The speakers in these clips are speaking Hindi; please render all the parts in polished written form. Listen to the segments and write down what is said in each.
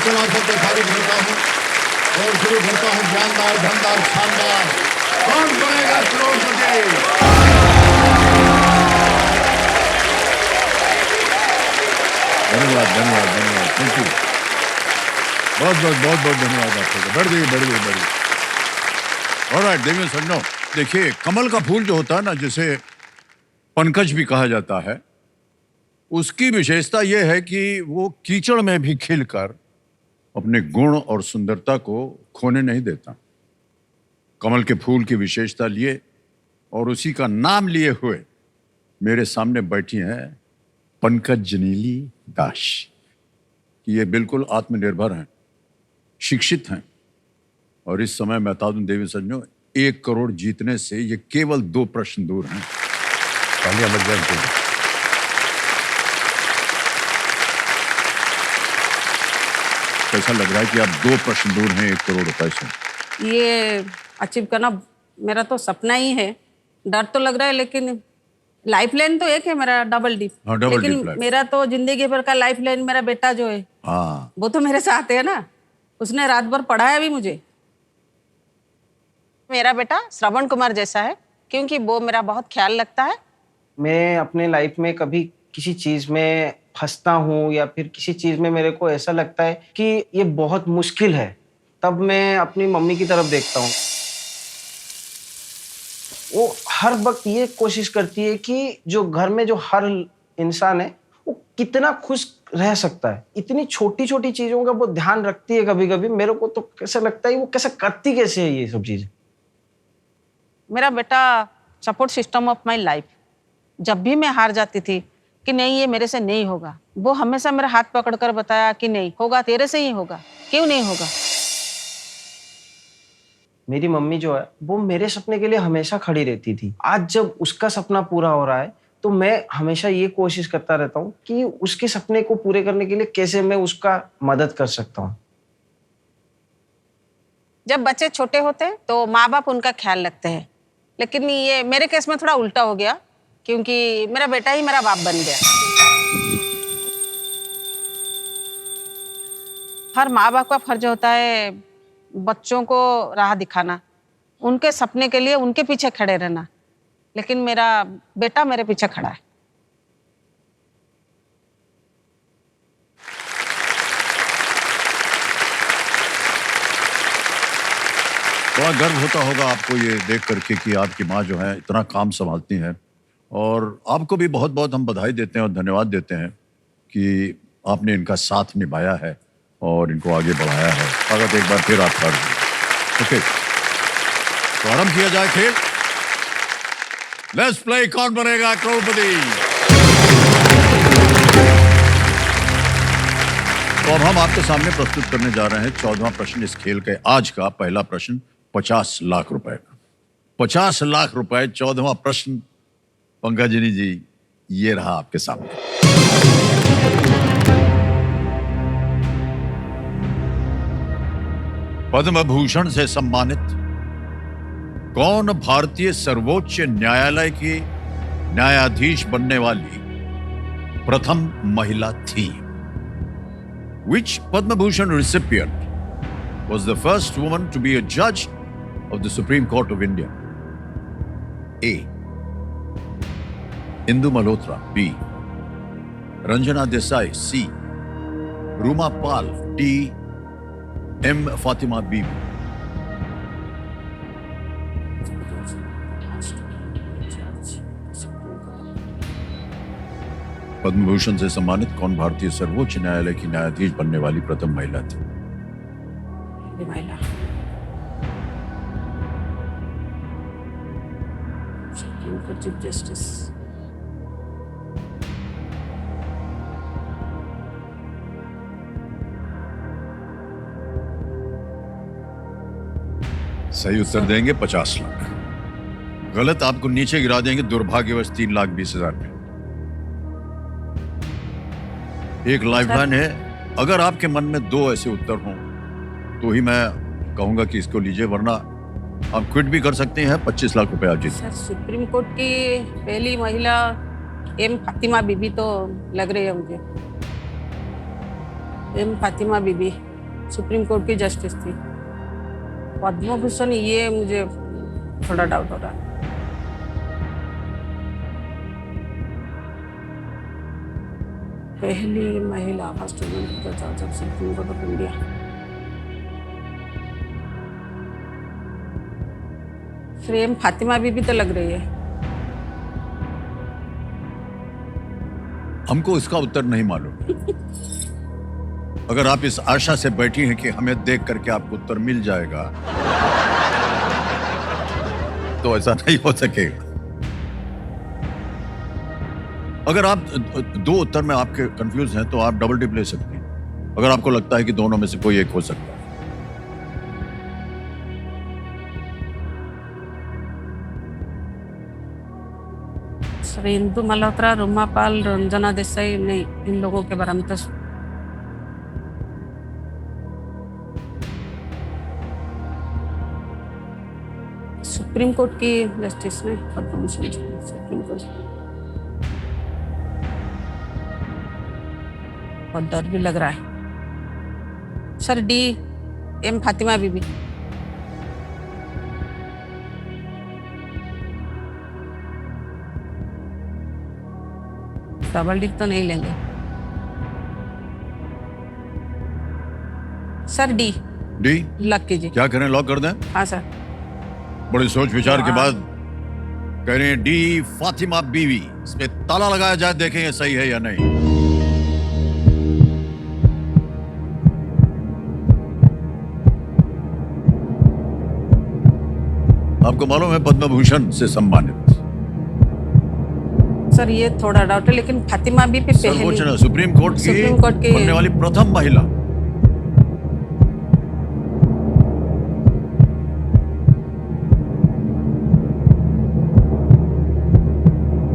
तमाशों को खारिज करता हूँ और शुरू करता हूँ जानदार, धनदार, शानदार। कौन बनेगा करोड़पति? धन्यवाद धन्यवाद धन्यवाद, थैंक यू। बहुत बहुत बहुत बहुत धन्यवाद आपको। बढ़ गई। ऑलराइट देवियों सज्जनों, देखिए कमल का फूल जो होता है ना, जिसे पंकज भी कहा जाता है, उसकी विशेषता यह है कि वो कीचड़ में भी खिलकर अपने गुण और सुंदरता को खोने नहीं देता। कमल के फूल की विशेषता लिए और उसी का नाम लिए हुए मेरे सामने बैठी हैं पंकज जनीली दास। ये बिल्कुल आत्मनिर्भर हैं, शिक्षित हैं और इस समय मैं बता दूं देवी सज्जनों, 1 करोड़ जीतने से ये केवल 2 प्रश्न दूर हैं। तालियां बज जाएं। कैसा लग रहा है कि आप 2 प्रश्न दूर हैं 1 करोड़ रुपए से? ये अचीव करना मेरा तो सपना ही है। डर तो लग रहा है, लेकिन लाइफ लाइन तो एक है मेरा, डबल डीप। हाँ, डबल लेकिन डीप लाइफ। मेरा तो जिंदगी भर का लाइफ लाइन मेरा बेटा जो है, हाँ, वो तो मेरे साथ है ना। उसने रात भर पढ़ाया भी मुझे। मेरा बेटा श्रवण कुमार जैसा है, क्योंकि वो मेरा बहुत ख्याल रखता है। मैं अपने लाइफ में कभी किसी चीज में फंसता हूँ या फिर किसी चीज में मेरे को ऐसा लगता है कि ये बहुत मुश्किल है, तब मैं अपनी मम्मी की तरफ देखता हूँ। वो हर वक्त ये कोशिश करती है कि जो घर में जो हर इंसान है वो कितना खुश रह सकता है। इतनी छोटी छोटी चीजों का वो ध्यान रखती है। कभी कभी मेरे को तो कैसा लगता है वो कैसे करती कैसे है ये सब चीजें। मेरा बेटा support system of my life. जब भी मैं हार जाती थी कि नहीं ये मेरे से नहीं होगा, वो हमेशा मेरा हाथ पकड़कर बताया कि नहीं होगा, तेरे से ही होगा, क्यों नहीं होगा। मेरी मम्मी जो है वो मेरे सपने के लिए हमेशा खड़ी रहती थी। आज जब उसका सपना पूरा हो रहा है तो मैं हमेशा ये कोशिश करता रहता हूँ कि उसके सपने को पूरे करने के लिए कैसे मैं उसका मदद कर सकता हूँ। जब बच्चे छोटे होते हैं तो माँ बाप उनका ख्याल रखते हैं, लेकिन ये मेरे केस में थोड़ा उल्टा हो गया, क्योंकि मेरा बेटा ही मेरा बाप बन गया। हर माँ बाप का फर्ज होता है बच्चों को राह दिखाना, उनके सपने के लिए उनके पीछे खड़े रहना, लेकिन मेरा बेटा मेरे पीछे खड़ा है। बड़ा गर्व होता होगा आपको ये देख करके कि आपकी माँ जो है इतना काम संभालती हैं, और आपको भी बहुत बहुत हम बधाई देते हैं और धन्यवाद देते हैं कि आपने इनका साथ निभाया है और इनको आगे बढ़ाया है। स्वागत एक बार फिर आपका। ओके, तो आरंभ किया जाए खेल। लेट्स प्ले कौन बनेगा करोड़पति। तो अब हम आपके सामने प्रस्तुत करने जा रहे हैं 14वां प्रश्न इस खेल के। आज का पहला प्रश्न 50 लाख रुपए का। 50 लाख रुपए, 14वां प्रश्न। पंकजनी जी, ये रहा आपके सामने। पद्म भूषण से सम्मानित कौन भारतीय सर्वोच्च न्यायालय की न्यायाधीश बनने वाली प्रथम महिला थी? Which Padma Bhushan recipient was the first woman to be a judge of the Supreme Court of India? A. Indu Malhotra. B. Ranjana Desai. C. Ruma Pal. D. M. Fatima Bibi. Padma Bhushan से सम्मानित कौन भारतीय सर्वोच्च न्यायालय की न्यायाधीश बनने वाली प्रथम महिला थी? महिला चीफ जस्टिस। सही उत्तर देंगे 50 लाख, गलत आपको नीचे गिरा देंगे दुर्भाग्यवश 3,20,000 में। एक लाइफलाइन है, अगर आपके मन में 2 ऐसे उत्तर हों तो ही मैं कहूंगा कि इसको लीजिए, वरना आप क्विट भी कर सकते हैं। 25 लाख रुपए आप जीत। सर, सुप्रीम कोर्ट की पहली महिला एम फातिमा बीबी तो लग रही है मुझे। एम फातिमा बीबी। सुप्रीम कोर्ट की जस्टिस थी। पद्म भूषण ये मुझे थोड़ा डाउट हो रहा है। पहली महिला फर्स्ट वुमेन टू जज of supreme court of India. फ्रेम फातिमा बीबी तो लग रही है। हमको इसका उत्तर नहीं मालूम। अगर आप इस आशा से बैठी हैं कि हमें देख करके आपको उत्तर मिल जाएगा, तो ऐसा नहीं हो सकेगा। अगर आप दो उत्तर में आपके कंफ्यूज हैं तो आप डबल टिप ले सकते हैं, अगर आपको लगता है कि दोनों में से कोई एक हो सकता है। सर इंदु मल्होत्रा, रुमा पाल, रंजना देसाई, नहीं इन लोगों के बारे में तो सुप्रीम कोर्ट की जस्टिस ने पद्म भूषण सुप्रीम कोर्ट। बहुत डर भी लग रहा है। सर डी एम फातिमा बीबी। डबल डिप तो नहीं लेंगे। Sir D. डी लॉक कीजिए। क्या करें, लॉक कर दें? हाँ सर। बड़ी सोच विचार के बाद कह रहे हैं डी फातिमा बीवी। इस पे ताला लगाया जाए, देखें ये सही है या नहीं। आपको मालूम है पद्म भूषण से सम्मानित। सर ये थोड़ा डाउट है, लेकिन फातिमा बीबी सर्वोच्च पहली सुप्रीम कोर्ट सुप्रीम कोर्ट की की बनने वाली प्रथम महिला।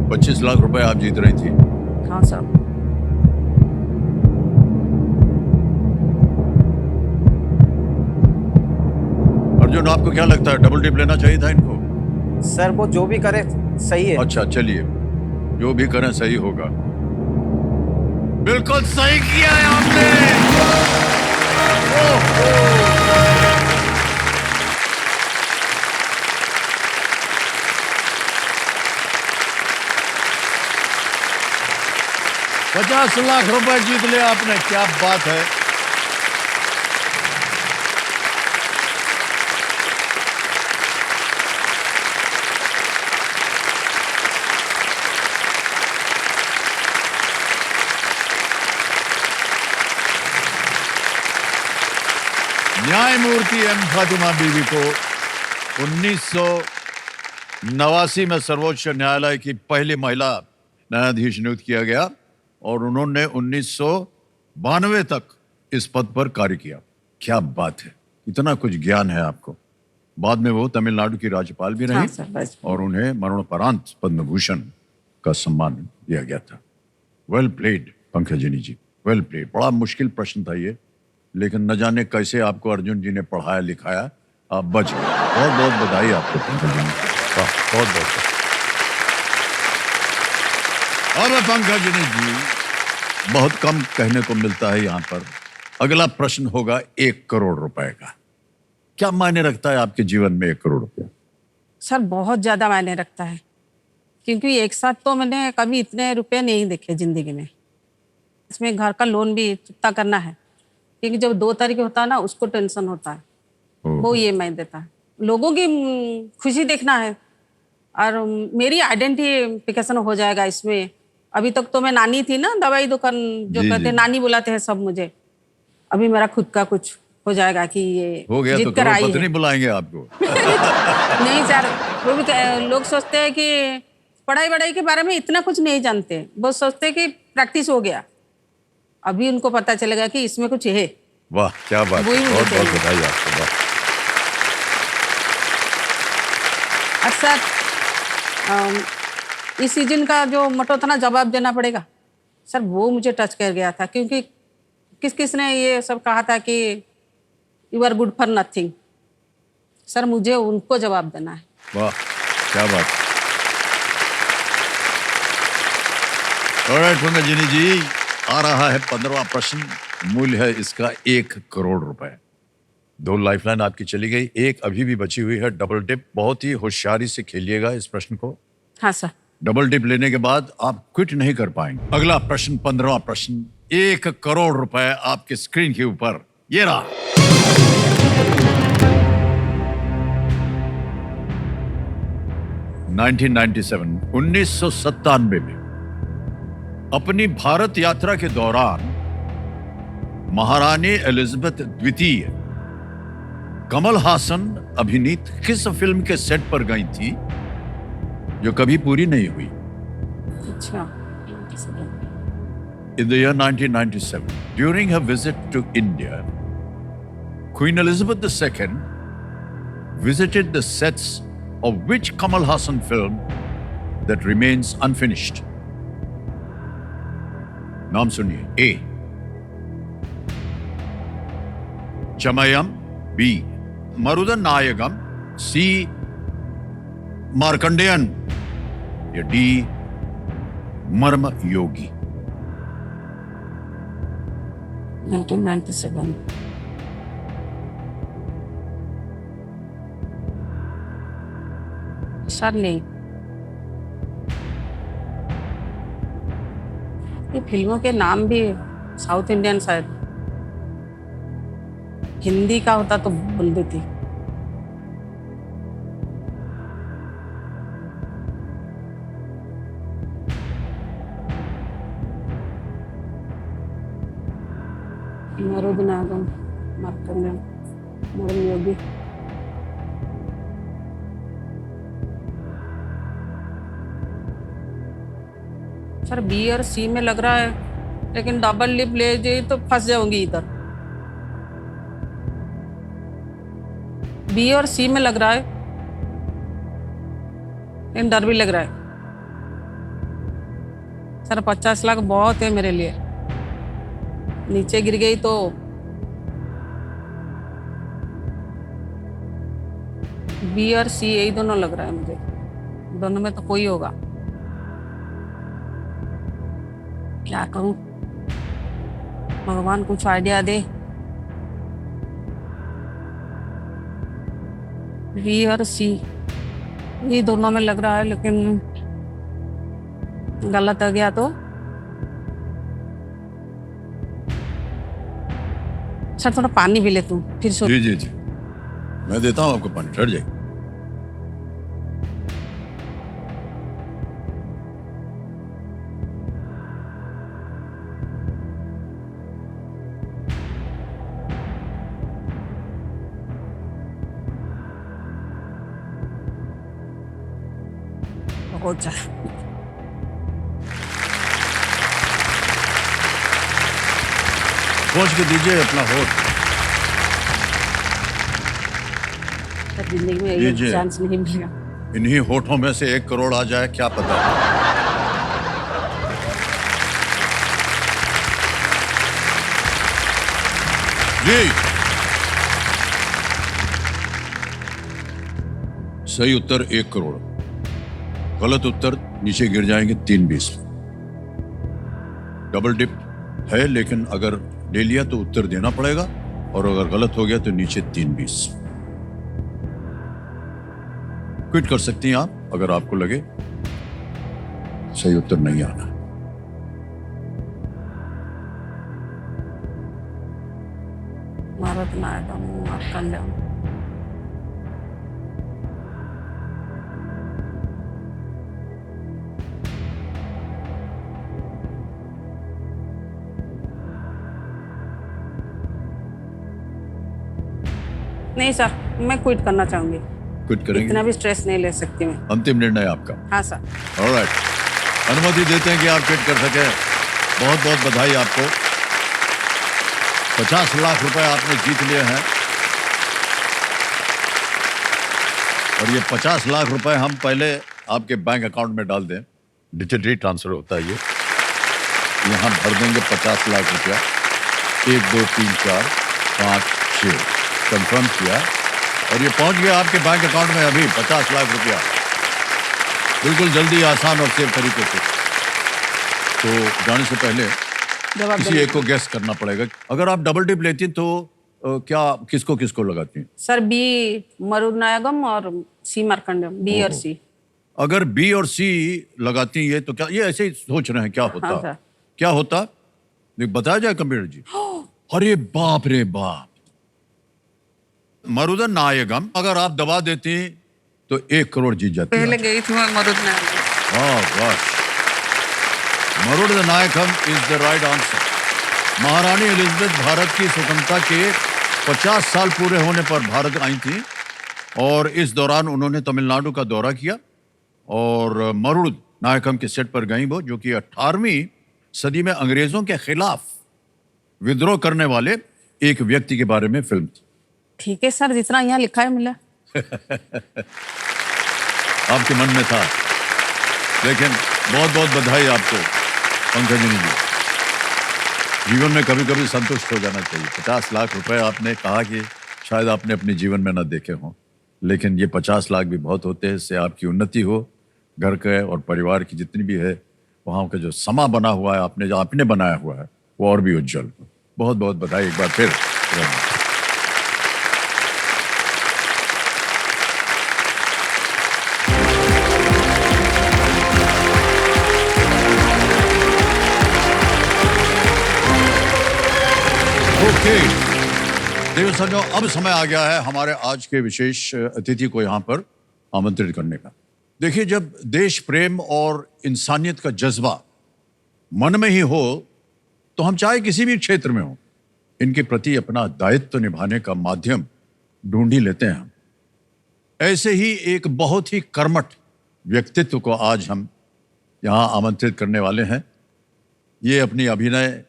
$25 लाख आप जीत रही थी। हाँ सर। अर्जुन, आपको क्या लगता है, डबल टिप लेना चाहिए था इनको? सर वो जो भी करे सही है। अच्छा चलिए, जो भी करें सही होगा। बिल्कुल सही किया है आपने। $50 लाख जीत लिया आपने, क्या बात है। न्यायमूर्ति एम फातिमा बीवी को 1989 में सर्वोच्च न्यायालय की पहली महिला न्यायाधीश नियुक्त किया गया और उन्होंने 1992 तक इस पद पर कार्य किया। क्या बात है, इतना कुछ ज्ञान है आपको। बाद में वो तमिलनाडु की राज्यपाल भी रही। हाँ सर, बस। और उन्हें मरणोपरांत पद्म भूषण का सम्मान दिया गया था। वेल प्लेड पंकजिनी जी, वेल प्लेड। बड़ा मुश्किल प्रश्न था ये, लेकिन न जाने कैसे आपको अर्जुन जी ने पढ़ाया लिखाया, आप बच गए। बहुत बहुत बधाई आपको पंकजिनी, बहुत बहुत। अब पंकजिनी जी, बहुत कम कहने को मिलता है यहाँ पर। अगला प्रश्न होगा 1 करोड़ रुपए का। क्या मायने रखता है आपके जीवन में 1 करोड़ रुपया? सर बहुत ज्यादा मायने रखता है, क्योंकि एक साथ तो मैंने कभी इतने रुपए नहीं देखे जिंदगी में। इसमें घर का लोन भी चुकता करना है, क्योंकि जब 2 तारीख होता है ना, उसको टेंशन होता है, वो EMI देता है। लोगों की खुशी देखना है, और मेरी आइडेंटिफिकेशन हो जाएगा इसमें। अभी तक तो मैं नानी थी ना, दवाई दुकान जो कहते हैं, नानी बुलाते हैं सब मुझे। अभी मेरा खुद का कुछ हो जाएगा कि ये हो गया तो जीत कर आई करोड़पति है। बुलाएंगे आपको। नहीं सर, वो भी लोग सोचते हैं कि पढ़ाई के बारे में इतना कुछ नहीं जानते। वो सोचते हैं कि प्रैक्टिस हो गया, अभी उनको पता चलेगा कि इसमें कुछ है। वाह क्या बात, वही मुझे बहुत बहुत चाहिए। बधाई आपको। वाह। अच्छा, इस सीजन का जो मटो था ना, जवाब देना पड़ेगा सर, वो मुझे टच कर गया था, क्योंकि किस ने ये सब कहा था कि you are good for nothing. Sir मुझे उनको जवाब देना है। वाह क्या बात। ऑलराइट पंकजिनी जी, आ रहा है 15वां प्रश्न। मूल्य है इसका 1 करोड़ रुपए। 2 लाइफलाइन आपकी चली गई, एक अभी भी बची हुई है, डबल डिप। बहुत ही होशियारी से खेलिएगा इस प्रश्न को। हाँ सर। डबल डिप लेने के बाद आप क्विट नहीं कर पाएंगे। अगला प्रश्न, 15वां प्रश्न, 1 करोड़ रुपए आपके स्क्रीन के ऊपर, ये रहा। (1997) 1997 में अपनी भारत यात्रा के दौरान महारानी एलिजाबेथ द्वितीय कमल हासन अभिनीत किस फिल्म के सेट पर गई थी जो कभी पूरी नहीं हुई? अच्छा। In the year 1997, during her visit to India, Queen Elizabeth II visited the sets of which Kamal Hassan film that remains unfinished? नाम सुनिए। A. चमयम, B. मरुदन नायगम, C. मार्कंडेयन, या D. मर्म योगी। 1997। सर नहीं, ये फिल्मों के नाम भी साउथ इंडियन, शायद हिंदी का होता तो बोल देती। मरुदनागम, मार्कंडेयन, मर्म योगी। सर बी और सी में लग रहा है, लेकिन डबल लिप ले जाए तो फंस जाऊंगी इधर। बी और सी में लग रहा है, लेकिन डर भी लग रहा है। सर 50 लाख बहुत है मेरे लिए, नीचे गिर गई तो बी और सी यही दोनों लग रहा है मुझे, दोनों में तो कोई होगा। क्या करूं, भगवान कुछ आइडिया दे। बी और सी ये दोनों में लग रहा है, लेकिन गलत हो गया तो सर थोड़ा पानी भी ले तू, फिर सो। जी जी जी, मैं देता हूं आपको पानी, ठहर जाइए। हो जा। पहुंच के दीजिए अपना होठ। जिंदगी में ये लीजिए। चांस नहीं मिलेगा। इन्हीं होठों में से 1 करोड़ आ जाए, क्या पता। जी, सही उत्तर 1 करोड़, गलत उत्तर नीचे गिर जाएंगे 320। डबल डिप है, लेकिन अगर ले लिया तो उत्तर देना पड़ेगा, और अगर गलत हो गया तो नीचे 320। क्विट कर सकती हैं आप अगर आपको लगे सही उत्तर नहीं आना। मरुदनागम, मार्कंडेयन। नहीं सर, मैं क्विट करना चाहूंगी। क्विट करेंगे? इतना भी स्ट्रेस नहीं ले सकती मैं। अंतिम निर्णय आपका? हाँ सर। ऑलराइट, अनुमति देते हैं कि आप क्विट कर सके। बहुत बहुत बधाई आपको। 50 लाख रुपए आपने जीत लिए हैं, और ये 50 लाख रुपए हम पहले आपके बैंक अकाउंट में डाल दें। डिजिटली ट्रांसफर होता है ये। यहाँ भर देंगे 50 लाख रुपया। 1 2 3 4 5 6 कंफर्म किया, और ये पहुंच गया आपके बैंक अकाउंट में अभी 50 लाख रुपया, बिल्कुल जल्दी, आसान और सेफ तरीके से। तो जाने से पहले जवाब किसी देना। एक को गेस करना पड़ेगा। अगर आप डबल टिप लेती तो क्या किसको किसको लगाती हैं? सर बी मरुनायगम और सी मार्कंडम, बी और ओहो। सी। अगर बी और सी लगाती ये तो क्या ये ऐसे ही सोच रहे हैं क्या होता? हाँ सर। क्या होता बताया जाए कंप्यूटर जी। अरे बाप रे बाप, मरुदन नायगम अगर आप दबा देती तो 1 करोड़ जीत जाती। पहले गई थी मैं मरुनायगम। वाह वाह, मरुद नायकम इज द राइट आंसर। महारानी एलिजाबेथ भारत की स्वतंत्रता के 50 साल पूरे होने पर भारत आई थी और इस दौरान उन्होंने तमिलनाडु का दौरा किया और मरुद नायकम के सेट पर गई वो, जो कि 18वीं सदी में अंग्रेजों के खिलाफ विद्रोह करने वाले एक व्यक्ति के बारे में फिल्म थी। ठीक है सर, जितना यहाँ लिखा है मिला। आपके मन में था, लेकिन बहुत बहुत बधाई आपको पंकजनी जी। जीवन में कभी कभी संतुष्ट हो जाना चाहिए। 50 लाख रुपए आपने कहा कि शायद आपने अपने जीवन में ना देखे हों, लेकिन ये 50 लाख भी बहुत होते हैं। इससे आपकी उन्नति हो, घर के और परिवार की जितनी भी है, वहाँ का जो समा बना हुआ है आपने, जो आपने बनाया हुआ है, वो और भी उज्जवल हो। बहुत बहुत बधाई एक बार फिर। ओके देव सज्जनों, अब समय आ गया है हमारे आज के विशेष अतिथि को यहाँ पर आमंत्रित करने का। देखिए, जब देश प्रेम और इंसानियत का जज्बा मन में ही हो तो हम चाहे किसी भी क्षेत्र में हो, इनके प्रति अपना दायित्व निभाने का माध्यम ढूंढ ही लेते हैं हम। ऐसे ही एक बहुत ही कर्मठ व्यक्तित्व को आज हम यहाँ आमंत्रित करने वाले हैं। ये अपनी अभिनय,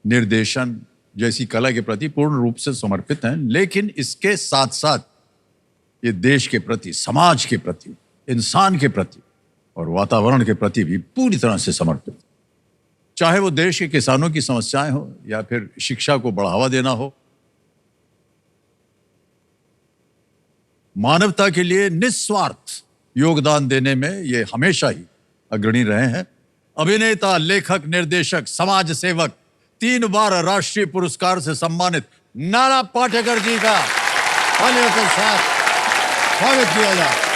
निर्देशन जैसी कला के प्रति पूर्ण रूप से समर्पित हैं, लेकिन इसके साथ साथ ये देश के प्रति, समाज के प्रति, इंसान के प्रति और वातावरण के प्रति भी पूरी तरह से समर्पित। चाहे वो देश के किसानों की समस्याएं हो या फिर शिक्षा को बढ़ावा देना हो, मानवता के लिए निस्वार्थ योगदान देने में ये हमेशा ही अग्रणी रहे हैं। अभिनेता, लेखक, निर्देशक, समाज सेवक, 3 बार राष्ट्रीय पुरस्कार से सम्मानित नाना पाटेकर जी का तालियों के साथ स्वागत किया जाए।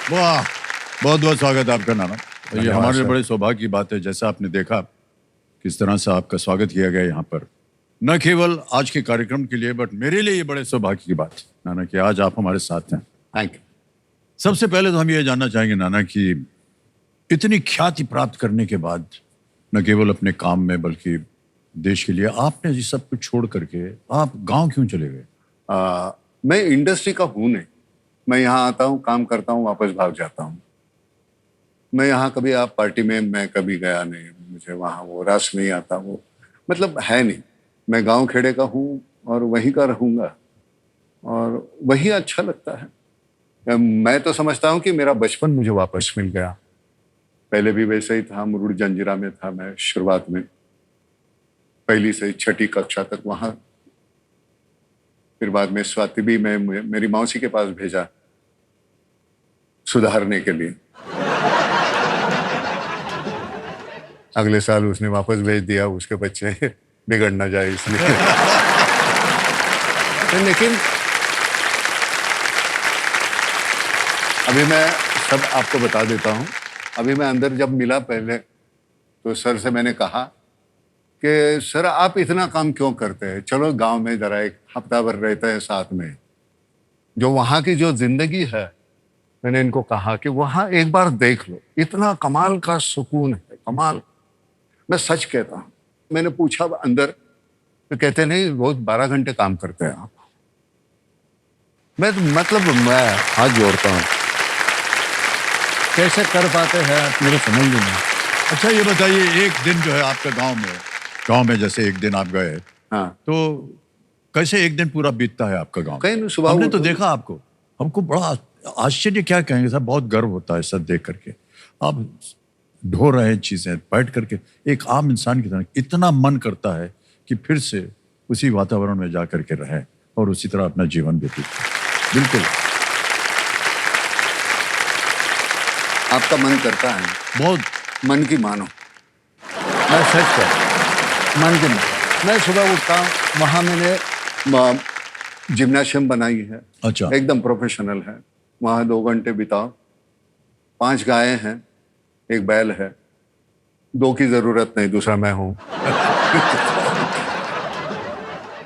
वाह, बहुत बहुत स्वागत है आपका नाना। ये हमारे लिए बड़े सौभाग्य की बात है, जैसा आपने देखा किस तरह से आपका स्वागत किया गया यहाँ पर, न केवल आज के कार्यक्रम के लिए, बट मेरे लिए ये बड़े सौभाग्य की बात है नाना कि आज आप हमारे साथ हैं। Thank you. सबसे पहले तो हम ये जानना चाहेंगे नाना कि इतनी ख्याति प्राप्त करने के बाद न केवल अपने काम में बल्कि देश के लिए आपने ये सब कुछ छोड़ करके आप गाँव क्यों चले गए? मैं इंडस्ट्री का हूँ नहीं। मैं यहाँ आता हूँ, काम करता हूँ, वापस भाग जाता हूँ। मैं यहाँ कभी आप पार्टी में मैं कभी गया नहीं, मुझे वहाँ वो रस नहीं आता, वो मतलब है नहीं। मैं गांव खेड़े का हूँ और वहीं का रहूँगा और वही अच्छा लगता है। मैं तो समझता हूँ कि मेरा बचपन मुझे वापस मिल गया। पहले भी वैसे ही था, मुरुड जंजीरा में था मैं शुरुआत में, 1ली से 6ठी कक्षा तक वहाँ। फिर बाद में स्वाति भी मैं मेरी मौसी के पास भेजा सुधारने के लिए। अगले साल उसने वापस भेज दिया, उसके बच्चे बिगड़ ना जाए इसलिए। लेकिन अभी मैं सब आपको बता देता हूँ। अभी मैं अंदर जब मिला पहले तो सर से मैंने कहा कि सर आप इतना काम क्यों करते हैं, चलो गांव में जरा 1 हफ्ता भर रहते हैं साथ में। जो वहाँ की जो जिंदगी है, मैंने इनको कहा कि वहाँ एक बार देख लो, इतना कमाल का सुकून है, कमाल। मैं सच कहता हूँ। मैंने पूछा अंदर तो कहते नहीं, रोज 12 घंटे काम करते हैं आप। मैं हाथ जोड़ता हूँ। कैसे कर पाते हैं मेरे समझ में नहीं। अच्छा ये बताइए, एक दिन जो है आपके गांव में जैसे एक दिन आप गए, हाँ, तो कैसे एक दिन पूरा बीतता है आपका गांव? कहीं नहीं, सुबह हमने तो उठो। देखा आपको, हमको बड़ा आश्चर्य, क्या कहेंगे साहब, बहुत गर्व होता है सब देख करके। आप ढो रहे हैं चीजें बैठ करके, एक आम इंसान की तरह इतना मन करता है कि फिर से उसी वातावरण में जा करके रहें और उसी तरह अपना जीवन व्यतीत करें। बिल्कुल आपका मन करता है, बहुत मन की मानो। मैं सच कर मन की मानो। मैं सुबह उठता हूँ, वहाँ मैंने जिम्नाशियम बनाई है, अच्छा। एकदम प्रोफेशनल है। वहाँ 2 घंटे बिताओ। 5 गायें हैं, 1 बैल है, 2 की जरूरत नहीं, दूसरा मैं हूँ।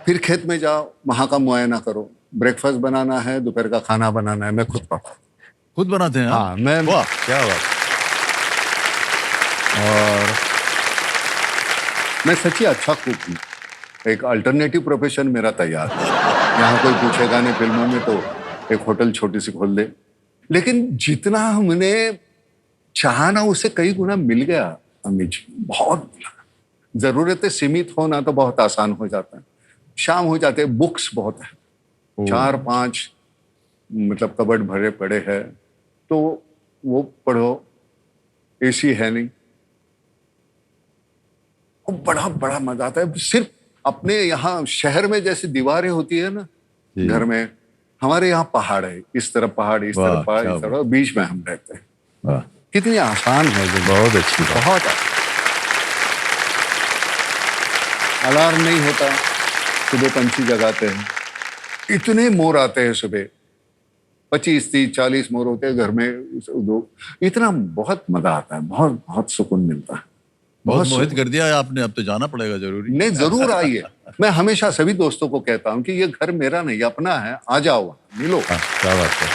फिर खेत में जाओ, वहाँ का मुआयना करो। ब्रेकफास्ट बनाना है, दोपहर का खाना बनाना है, मैं खुद पका। खुद बनाते हैं? हाँ, मैं वाह क्या बात। और मैं सच्ची अच्छा कुक हूँ। एक अल्टरनेटिव प्रोफेशन मेरा तैयार है। यहाँ कोई पूछेगा नहीं, फिल्मों में तो एक होटल छोटी सी खोल दे। लेकिन जितना हमने चाहा ना, उससे कई गुना मिल गया अमित जी, बहुत मिला। जरूरतें सीमित होना तो बहुत आसान हो जाता है। शाम हो जाते, बुक्स बहुत है, 4-5 मतलब कबर्ड भरे पड़े हैं, तो वो पढ़ो। एसी है नहीं, और बड़ा बड़ा मजा आता है। सिर्फ अपने यहाँ शहर में जैसी दीवारें होती है ना घर में, हमारे यहाँ पहाड़ है, इस तरफ पहाड़, इस वाह, तरफ पहाड़, क्या इस तरफ, बीच में हम रहते हैं। वाह, कितनी आसान है जिंदगी। बहुत अच्छी बात। बहुत अलार्म नहीं होता, सुबह पंछी जगाते हैं। इतने मोर आते हैं सुबह, 25, 30, 40 मोर होते हैं घर में। इतना बहुत मजा आता है, बहुत बहुत सुकून मिलता है। बहुत मोहित सुकून। कर दिया है आपने, अब तो जाना पड़ेगा जरूरी। नहीं, जरूर आइए। मैं हमेशा सभी दोस्तों को कहता हूं कि ये घर मेरा नहीं, अपना है, आ जाओ, मिलो। हाँ, क्या बात है।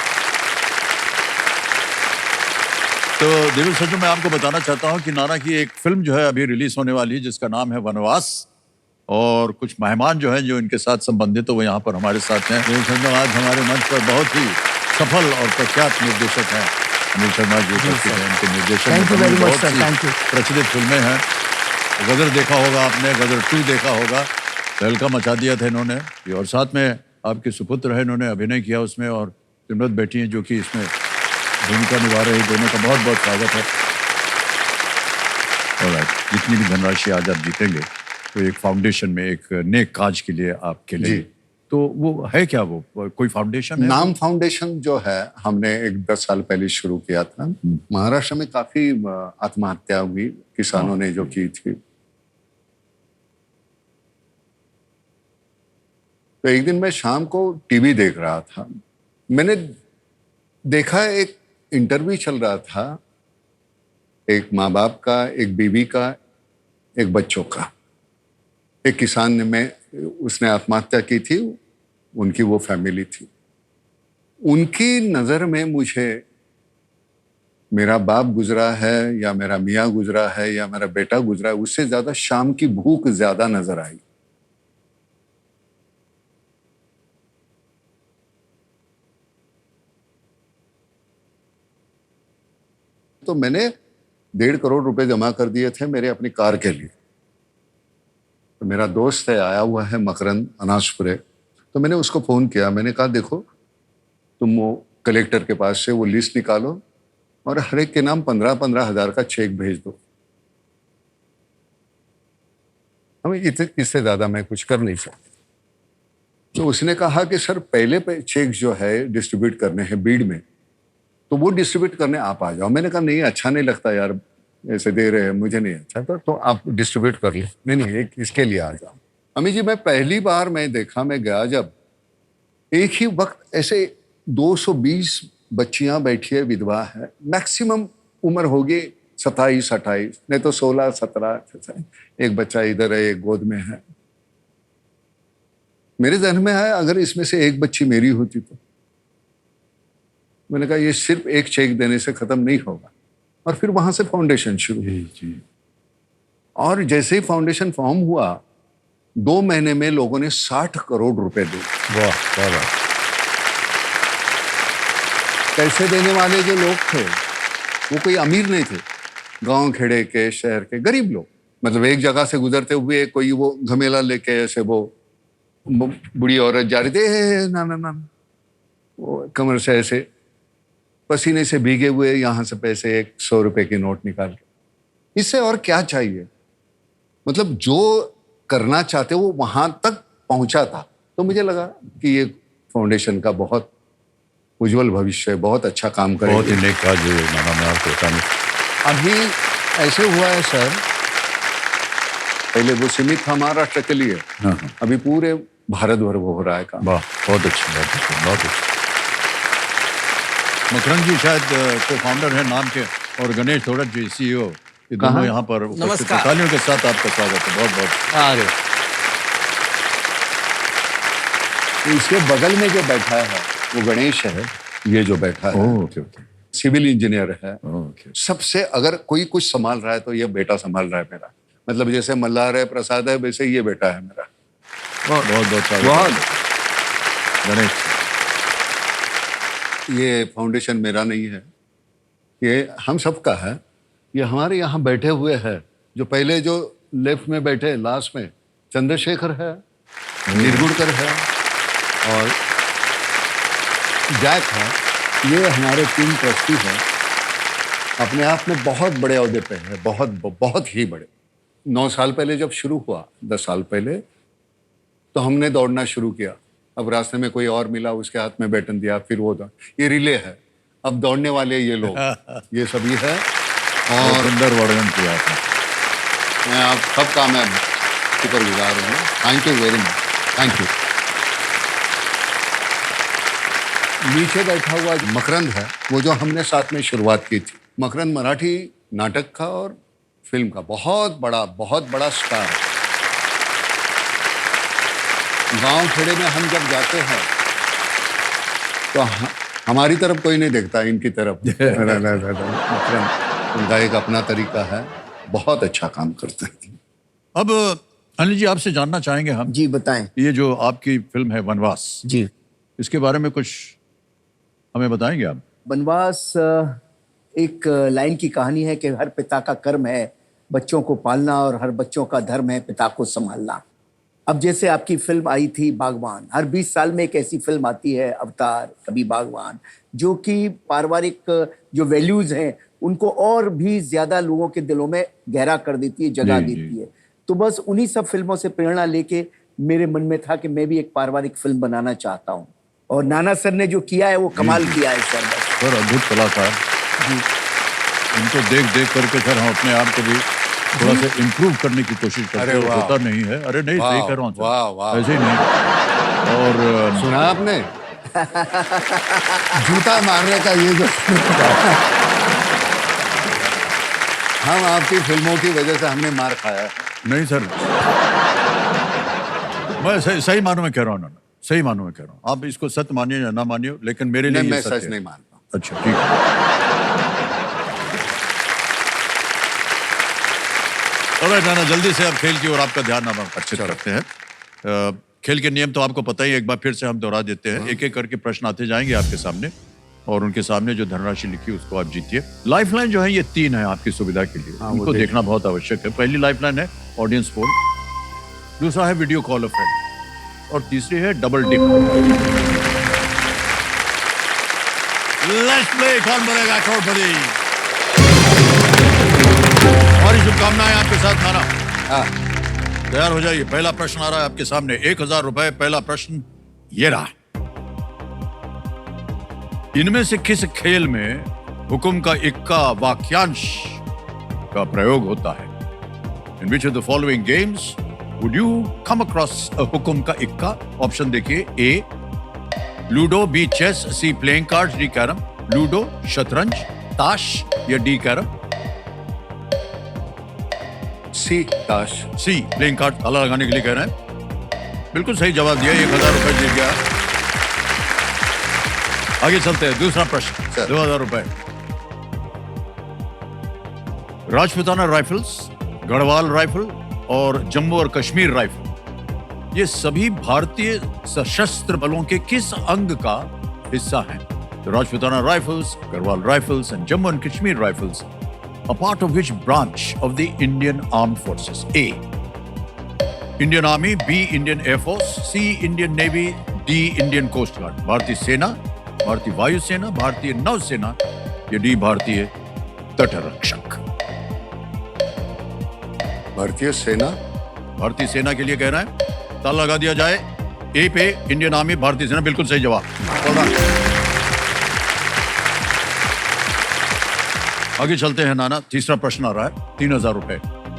तो देवेंद्र सज्जन, मैं आपको बताना चाहता हूं कि नाना की एक फिल्म जो है अभी रिलीज होने वाली है, जिसका नाम है वनवास, और कुछ मेहमान जो हैं जो इनके साथ संबंधित, तो वो यहाँ पर हमारे साथ हैं। देवेंद्र सज्जन आज हमारे मंच पर बहुत ही सफल और प्रख्यात निर्देशक हैं, अनिल शर्मा जी उपस्थित हैं। इनके निर्देशन में बनी बहुत सी प्रचलित फिल्में हैं। गदर देखा होगा आपने, गदर 2 देखा होगा, तहलका मचा दिया था इन्होंने। और साथ में आपके सुपुत्र है, इन्होंने अभिनय किया उसमें, और सिमरत बेटी हैं जो कि इसमें भूमिका निभा रही। दोनों का बहुत बहुत स्वागत है। और जितनी भी धनराशि आज आप जीतेंगे तो एक फाउंडेशन में, एक नेक काज के लिए आपके लिए, तो वो है क्या, वो कोई फाउंडेशन है? नाम फाउंडेशन जो है, हमने एक 10 साल पहले शुरू किया था। महाराष्ट्र में काफी आत्महत्या हुई, किसानों ने जो की थी। तो एक दिन मैं शाम को टीवी देख रहा था, मैंने देखा एक इंटरव्यू चल रहा था, एक माँ बाप का, एक बीवी का, एक बच्चों का। एक किसान उसने आत्महत्या की थी, उनकी वो फैमिली थी। उनकी नजर में मुझे मेरा बाप गुजरा है, या मेरा मियाँ गुजरा है, या मेरा बेटा गुजरा है, उससे ज्यादा शाम की भूख ज्यादा नजर आई। तो मैंने 1.5 करोड़ रुपए जमा कर दिए थे मेरे अपनी कार के लिए। तो मेरा दोस्त है, आया हुआ है मकरंद अनाजपुरे, तो मैंने उसको फोन किया। मैंने कहा देखो, तुम वो कलेक्टर के पास से वो लिस्ट निकालो और हर एक के नाम 15-15 हजार का चेक भेज दो। हमें इससे ज्यादा मैं कुछ कर नहीं सकता। तो उसने कहा कि सर पहले चेक जो है डिस्ट्रीब्यूट करने हैं बीड में, तो वो डिस्ट्रीब्यूट करने आप आ जाओ। मैंने कहा नहीं, अच्छा नहीं लगता यार, ऐसे दे रहे हैं, मुझे नहीं अच्छा। तो आप डिस्ट्रीब्यूट कर ले। नहीं, एक इसके लिए आ जाओ। अमित जी, मैं पहली बार देखा, मैं गया जब, एक ही वक्त ऐसे 220 बच्चियां बैठी है, विधवा है, मैक्सिमम उम्र होगी 27-28, नहीं तो 16-17। एक बच्चा इधर है, एक गोद में है। मेरे जहन में है अगर इसमें से एक बच्ची मेरी होती तो। मैंने कहा ये सिर्फ एक चेक देने से खत्म नहीं होगा। और फिर वहां से फाउंडेशन शुरू हुई। और जैसे ही फाउंडेशन फॉर्म हुआ, 2 महीने में लोगों ने 60 करोड़ रुपए दिए। वाह क्या बात। पैसे देने वाले जो लोग थे वो कोई अमीर नहीं थे, गांव खेड़े के, शहर के गरीब लोग। मतलब एक जगह से गुजरते हुए कोई वो घमेला लेके ऐसे वो बुढ़ी औरत जा रही थी, ना ना ना, वो कमर से ऐसे पसीने से भीगे हुए यहाँ से पैसे 100 रुपए की नोट निकाल के, इससे और क्या चाहिए। मतलब जो करना चाहते वो वहां तक पहुंचा था। तो मुझे लगा कि ये फाउंडेशन का बहुत उज्जवल भविष्य है, बहुत अच्छा काम करेगा। बहुत ही नेक काज है नाना, मैं आपको बताऊं। अभी ऐसे हुआ है सर, पहले वो सीमित था महाराष्ट्र के लिए, हाँ, हाँ। अभी पूरे भारत भर वो हो रहा है काम। वाह, बहुत अच्छी, बहुत अच्छी, बहुत अच्छी। मकरंद जी शायद को फाउंडर है नाम के, और गणेश थोड़क जी CEO, ये दोनों यहाँ पर उपस्थित हैं। नमस्कार। तालियों के साथ आपका स्वागत है, बहुत बहुत। अरे इसके बगल में जो बैठा है वो गणेश है, ये जो बैठा है ओके ओके सिविल इंजीनियर है। ओके। सबसे अगर कोई कुछ संभाल रहा है तो ये बेटा संभाल रहा है मेरा। मतलब जैसे मल्हार है, प्रसाद है, वैसे ये बेटा है मेरा। बहुत बहुत स्वागत बहुत। है। गणेश, ये फाउंडेशन मेरा नहीं है, ये हम सबका है। ये हमारे यहाँ बैठे हुए हैं, जो पहले जो लेफ्ट में बैठे, लास्ट में चंद्रशेखर है, निर्गुणकर है और जैक है। ये हमारे 3 ट्रस्टी हैं, अपने आप में बहुत बड़े ओहदे पे है, बहुत बहुत ही बड़े। 9 साल पहले जब शुरू हुआ, 10 साल पहले, तो हमने दौड़ना शुरू किया। अब रास्ते में कोई और मिला, उसके हाथ में बैटन दिया, फिर वो दौड़। ये रिले है, अब दौड़ने वाले ये लोग, ये सभी है। बहुत और सुंदर वर्णन किया आपने। मैं आप सबका मैं शुक्रगुजार हूँ। Thank you very much, thank you. नीचे बैठा हुआ मकरंद है, वो जो हमने साथ में शुरुआत की थी। मकरंद मराठी नाटक का और फिल्म का बहुत बड़ा स्टार है। गांव खेड़े में हम जब जाते हैं तो हमारी तरफ कोई नहीं देखता, इनकी तरफ। मकरंद, उनका एक अपना तरीका है, बहुत अच्छा काम करते हैं। अब अनिल जी, आपसे जानना चाहेंगे हम, जी बताएं। ये जो आपकी फिल्म है वनवास, जी, इसके बारे में कुछ हमें बताएंगे आप? वनवास एक लाइन की कहानी है कि हर पिता का कर्म है बच्चों को पालना और हर बच्चों का धर्म है पिता को संभालना। अब जैसे आपकी फिल्म आई थी बागवान, हर 20 साल में एक ऐसी फिल्म आती है, अवतार, कभी बागवान, जो कि पारिवारिक जो वैल्यूज हैं उनको और भी ज्यादा लोगों के दिलों में गहरा कर देती है, जगह देती है। तो बस उन्हीं सब फिल्मों से प्रेरणा लेके मेरे मन में था कि मैं भी एक पारिवारिक फिल्म बनाना चाहता हूँ, और नाना सर ने जो किया है वो कमाल किया है सर। बस सर अद्भुत कलाकार, इनको देख देख करके सर हम अपने आप को भी थोड़ा सा इम्प्रूव करने की कोशिश करते अरे हैं, वाह। होता नहीं है। अरे नहीं, सही कर रहा हूँ सर। वाह, वाह। ऐसे ही नहीं। और सुना आपने जूता मारने का ये जो हम आपकी फिल्मों की वजह से हमने मार खाया है। नहीं सर, मैं सही मानों में कह रहा हूँ ना, सही मानों में कह रहा हूँ। आप इसको सत्य मानिए या ना मानिए, लेकिन मेरे लिए नहीं, ये मैं सत्य सच है। नहीं मानता। अच्छा ठीक है। ऑलराइट नाना, जल्दी से अब खेल की ओर आपका ध्यान हम आकर्षित करते हैं। खेल के नियम तो आपको पता ही है, एक बार फिर से हम दोहरा देते हैं। एक एक करके प्रश्न आते जाएंगे आपके सामने, और उनके सामने जो धनराशि लिखी उसको आप जीतिए। लाइफलाइन जो है ये 3 है आपकी सुविधा के लिए, उनको देखना बहुत आवश्यक है। पहली लाइफलाइन है ऑडियंस पोल, दूसरा है वीडियो कॉल अ फ्रेंड, और तीसरी है डबल डिप। लेट्स प्ले कौन बनेगा करोड़पति। हमारी शुभकामनाएं आपके साथ नाना। तैयार हो जाइए, पहला प्रश्न आ रहा है आपके सामने, 1000 रुपए। पहला प्रश्न ये रहा, इनमें से किस खेल में हुक्म का इक्का वाक्यांश का प्रयोग होता है? In which of the following games would you come across a हुक्म का इक्का? ऑप्शन देखिए, A ludo, B chess, C playing cards, D carrom. Ludo, शतरंज, ताश या डी कैरम? सी ताश। सी प्लेइंग कार्ड, ताला लगाने के लिए कह रहे हैं। बिल्कुल सही जवाब दिया, 1000 रुपए जीत गया। आगे चलते हैं, दूसरा प्रश्न, 2000 रुपए। राजपूताना राइफल्स, गढ़वाल राइफल और जम्मू और कश्मीर राइफल, ये सभी भारतीय सशस्त्र बलों के किस अंग का हिस्सा हैं? The Rajputana Rifles, Garhwal Rifles, and Jammu and Kashmir Rifles are part of which branch of the Indian Armed Forces? A. Indian Army, B. Indian Air Force, C. Indian Navy, D. Indian Coast Guard. भारतीय सेना, भारतीय वायु सेना, भारतीय नौसेना या D. भारतीय तटरक्षक? भारतीय सेना। भारतीय सेना के लिए कह रहा है, ताला लगा दिया जाए। ए पे इंडियन आर्मी, भारतीय सेना, बिल्कुल सही जवाब। Well done. आगे चलते हैं नाना, तीसरा प्रश्न आ रहा है, 3000 रुपए।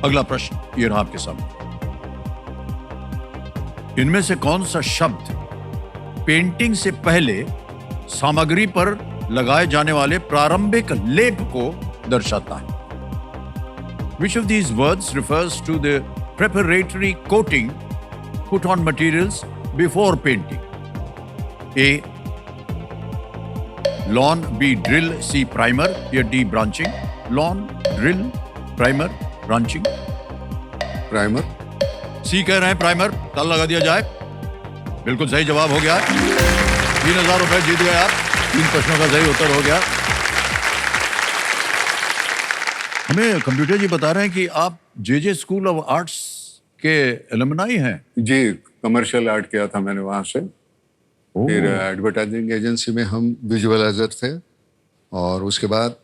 अगला प्रश्न ये रहा आपके सामने। इनमें से कौन सा शब्द पेंटिंग से पहले सामग्री पर लगाए जाने वाले प्रारंभिक लेप को दर्शाता है? Which of these words refers to the preparatory coating put on materials before painting? A. Lawn, B. Drill, C. Primer, या D. Branching? Lawn, drill, primer, branching? Primer. C कह रहे हैं प्राइमर, ताला लगा दिया जाए। बिल्कुल सही जवाब हो गया। 3000 रुपए जीत गए आप। 3 प्रश्नों का सही उत्तर हो गया। हमें कंप्यूटर जी बता रहे हैं कि आप जे स्कूल ऑफ आर्ट्स के एलुमनाई हैं। जी, कमर्शियल आर्ट किया था मैंने वहाँ से। फिर एडवर्टाइजिंग एजेंसी में हम विजुअलाइजर थे, और उसके बाद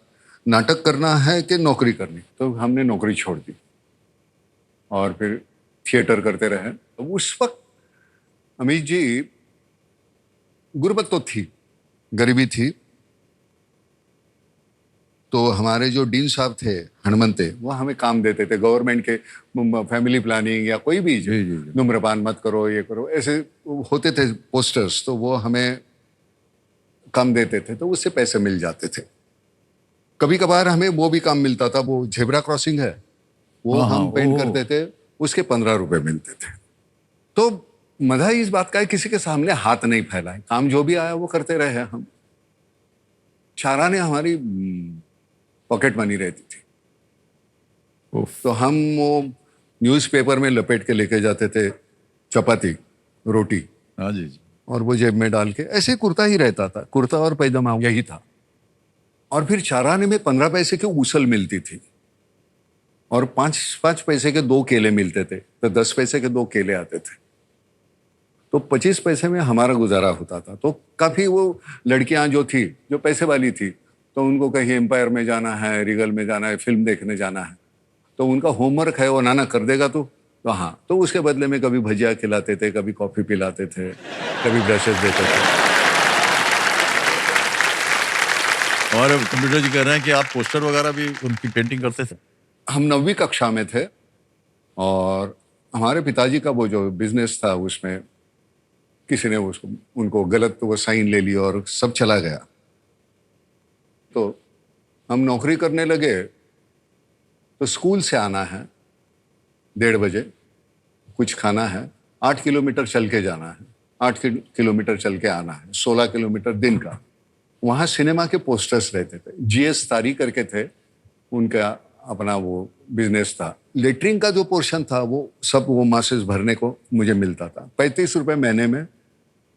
नाटक करना है कि नौकरी करनी, तो हमने नौकरी छोड़ दी और फिर थिएटर करते रहे। तो उस वक्त अमित जी गुर्बत तो थी, गरीबी थी, तो हमारे जो डीन साहब थे हनुमंते, वो हमें काम देते थे गवर्नमेंट के, फैमिली प्लानिंग या कोई भी, धूम्रपान मत करो, ये करो, ऐसे होते थे पोस्टर्स, तो वो हमें काम देते थे, तो उससे पैसे मिल जाते थे। कभी कभार हमें वो भी काम मिलता था, वो झेब्रा क्रॉसिंग है, वो हम पेंट करते थे, उसके 15 रुपए मिलते थे। तो मजा इस बात का है, किसी के सामने हाथ नहीं फैलाए, काम जो भी आया वो करते रहे हम। चारा ने हमारी पॉकेट मनी रहती थी, तो हम वो न्यूज़पेपर में लपेट के लेके जाते थे, चपाती रोटी, हाँ जी, और वो जेब में डाल के, ऐसे कुर्ता ही रहता था, कुर्ता और पैजामा यही था। और फिर चाराने में 15 पैसे की उसल मिलती थी, और 5 पैसे के 2 केले मिलते थे, तो 10 पैसे के 2 केले आते थे, तो 25 पैसे में हमारा गुजारा होता था। तो काफ़ी वो लड़कियां जो थी, जो पैसे वाली थी, तो उनको कहीं एम्पायर में जाना है, रिगल में जाना है, फिल्म देखने जाना है, तो उनका होमवर्क है वो नाना कर देगा तो हाँ, तो उसके बदले में कभी भजिया खिलाते थे, कभी कॉफ़ी पिलाते थे, कभी ब्रशेस देते थे। और कंप्यूटर जी कह रहे हैं कि आप पोस्टर वगैरह भी उनकी पेंटिंग करते थे? हम 9वीं कक्षा में थे, और हमारे पिताजी का वो जो बिजनेस था, उसमें किसी ने उनको गलत वो साइन ले लिया और सब चला गया। तो हम नौकरी करने लगे, तो स्कूल से आना है 1:30 बजे, कुछ खाना है, 8 किलोमीटर चल के जाना है, 8 किलोमीटर चल के आना है, 16 किलोमीटर दिन का। वहाँ सिनेमा के पोस्टर्स रहते थे, GS तारी करके थे, उनका अपना वो बिजनेस था। लेटरिन का जो पोर्शन था वो सब वो मासेस भरने को मुझे मिलता था, 35 रुपये महीने में,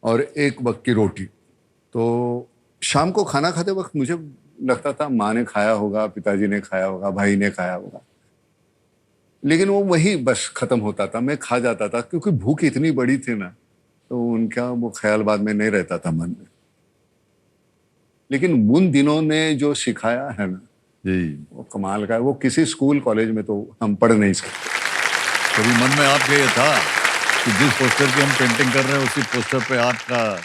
और 1 वक्त की रोटी। तो शाम को खाना खाते वक्त मुझे लगता था माँ ने खाया होगा, पिताजी ने खाया होगा, भाई ने खाया होगा, लेकिन वो वही बस खत्म होता था, मैं खा जाता था, क्योंकि भूख इतनी बड़ी थी ना, तो उनका वो ख्याल बाद में नहीं रहता था मन में। लेकिन उन दिनों ने जो सिखाया है ना जी, वो कमाल का है, वो किसी स्कूल कॉलेज में तो हम पढ़ नहीं सकते। कभी मन में आपके ये था कि जिस पोस्टर की हम पेंटिंग कर रहे हैं, उसी पोस्टर पे आपका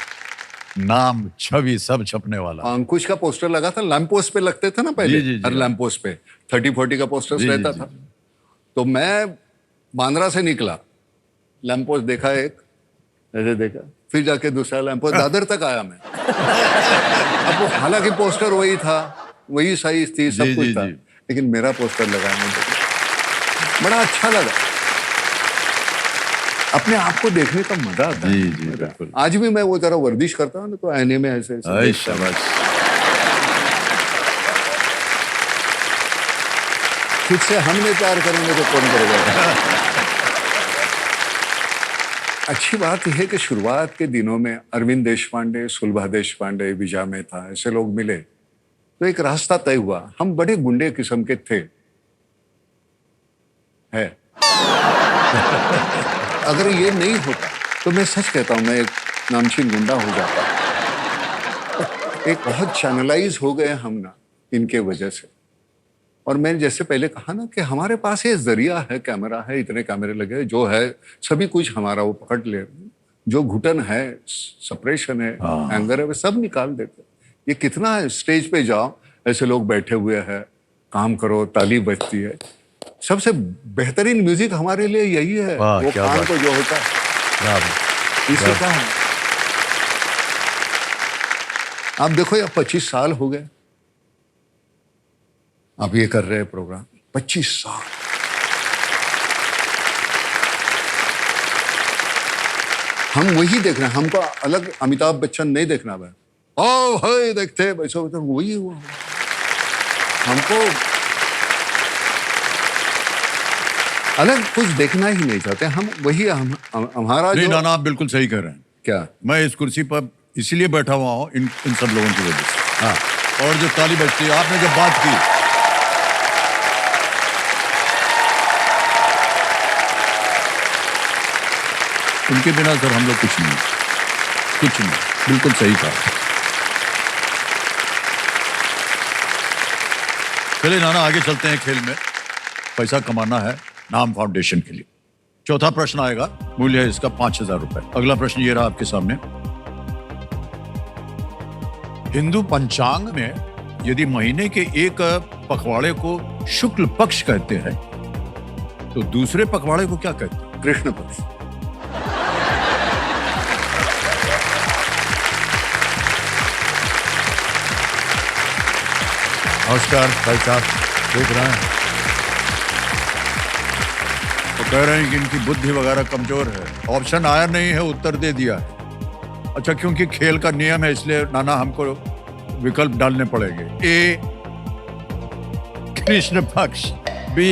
नाम, छवि सब छपने वाला? अंकुश का पोस्टर लगा था, लैंप पोस्ट पे लगते थे ना पहले, हर लैंप पोस्ट पे 30-40 का पोस्टर रहता था। तो मैं बांद्रा से निकला, लैंप पोस्ट देखा एक, ऐसे देखा, फिर जाके दूसरा लैंप पोस्ट, दादर तक आया मैं। अब वो हालांकि पोस्टर वही था, वही साइज थी, सब कुछ था, लेकिन मेरा पोस्टर लगा नहीं, बड़ा अच्छा लगा। अपने आप को देखने का मजा आता है। जी बिल्कुल। आज भी मैं वो जरा वर्जिश करता हूँ ना, तो आईने में ऐसे शाबाश। खुद से हमने प्यार करेंगे तो कौन करेगा? अच्छी बात यह है कि शुरुआत के दिनों में अरविंद देशपांडे, सुलभा देशपांडे, विजय मेहता ऐसे लोग मिले तो एक रास्ता तय हुआ। हम बड़े गुंडे किस्म के थे है। अगर ये नहीं होता तो मैं सच कहता हूं, मैं एक नामचीन गुंडा हो जाता। एक बहुत चैनलाइज हो गए हम ना इनके वजह से। और मैंने जैसे पहले कहा ना कि हमारे पास ये जरिया है, कैमरा है, इतने कैमरे लगे, जो है सभी कुछ हमारा वो पकड़ ले, जो घुटन है, सप्रेशन है, एंगर है, वो सब निकाल देते। ये कितना है, स्टेज पे जाओ ऐसे लोग बैठे हुए हैं, काम करो, ताली बजती है। सबसे बेहतरीन म्यूजिक हमारे लिए यही है, वो कान को जो होता है इससे क्या है। आप देखो यार 25 साल हो गए आप ये कर रहे हैं प्रोग्राम, 25 साल। हम वही देख रहे हैं, हमको अलग अमिताभ बच्चन नहीं देखना भाई। ओ भाई देखते वैसे वही हुआ। हमको अलग कुछ देखना ही नहीं चाहते हम, वही हमारा नहीं जो। नाना, आप बिल्कुल सही कर रहे हैं। क्या मैं इस कुर्सी पर इसीलिए बैठा हुआ हूँ इन सब लोगों की वजह से। हाँ, और जो ताली बजती है, आपने जब बात की, उनके बिना सर हम लोग कुछ नहीं, कुछ नहीं। बिल्कुल सही कहा। चलिए नाना, आगे चलते हैं खेल में। पैसा कमाना है नाम फाउंडेशन के लिए। चौथा प्रश्न आएगा, मूल्य है इसका 5,000 रुपए। अगला प्रश्न ये रहा आपके सामने। हिंदू पंचांग में यदि महीने के एक पखवाड़े को शुक्ल पक्ष कहते हैं तो दूसरे पखवाड़े को क्या कहते हैं? कृष्ण पक्ष। नमस्कार भाई साहब, देख रहे हैं तो कह रहे हैं कि इनकी बुद्धि वगैरह कमजोर है। ऑप्शन आया नहीं है, उत्तर दे दिया है। अच्छा, क्योंकि खेल का नियम है इसलिए नाना हमको विकल्प डालने पड़ेंगे। ए कृष्ण पक्ष, बी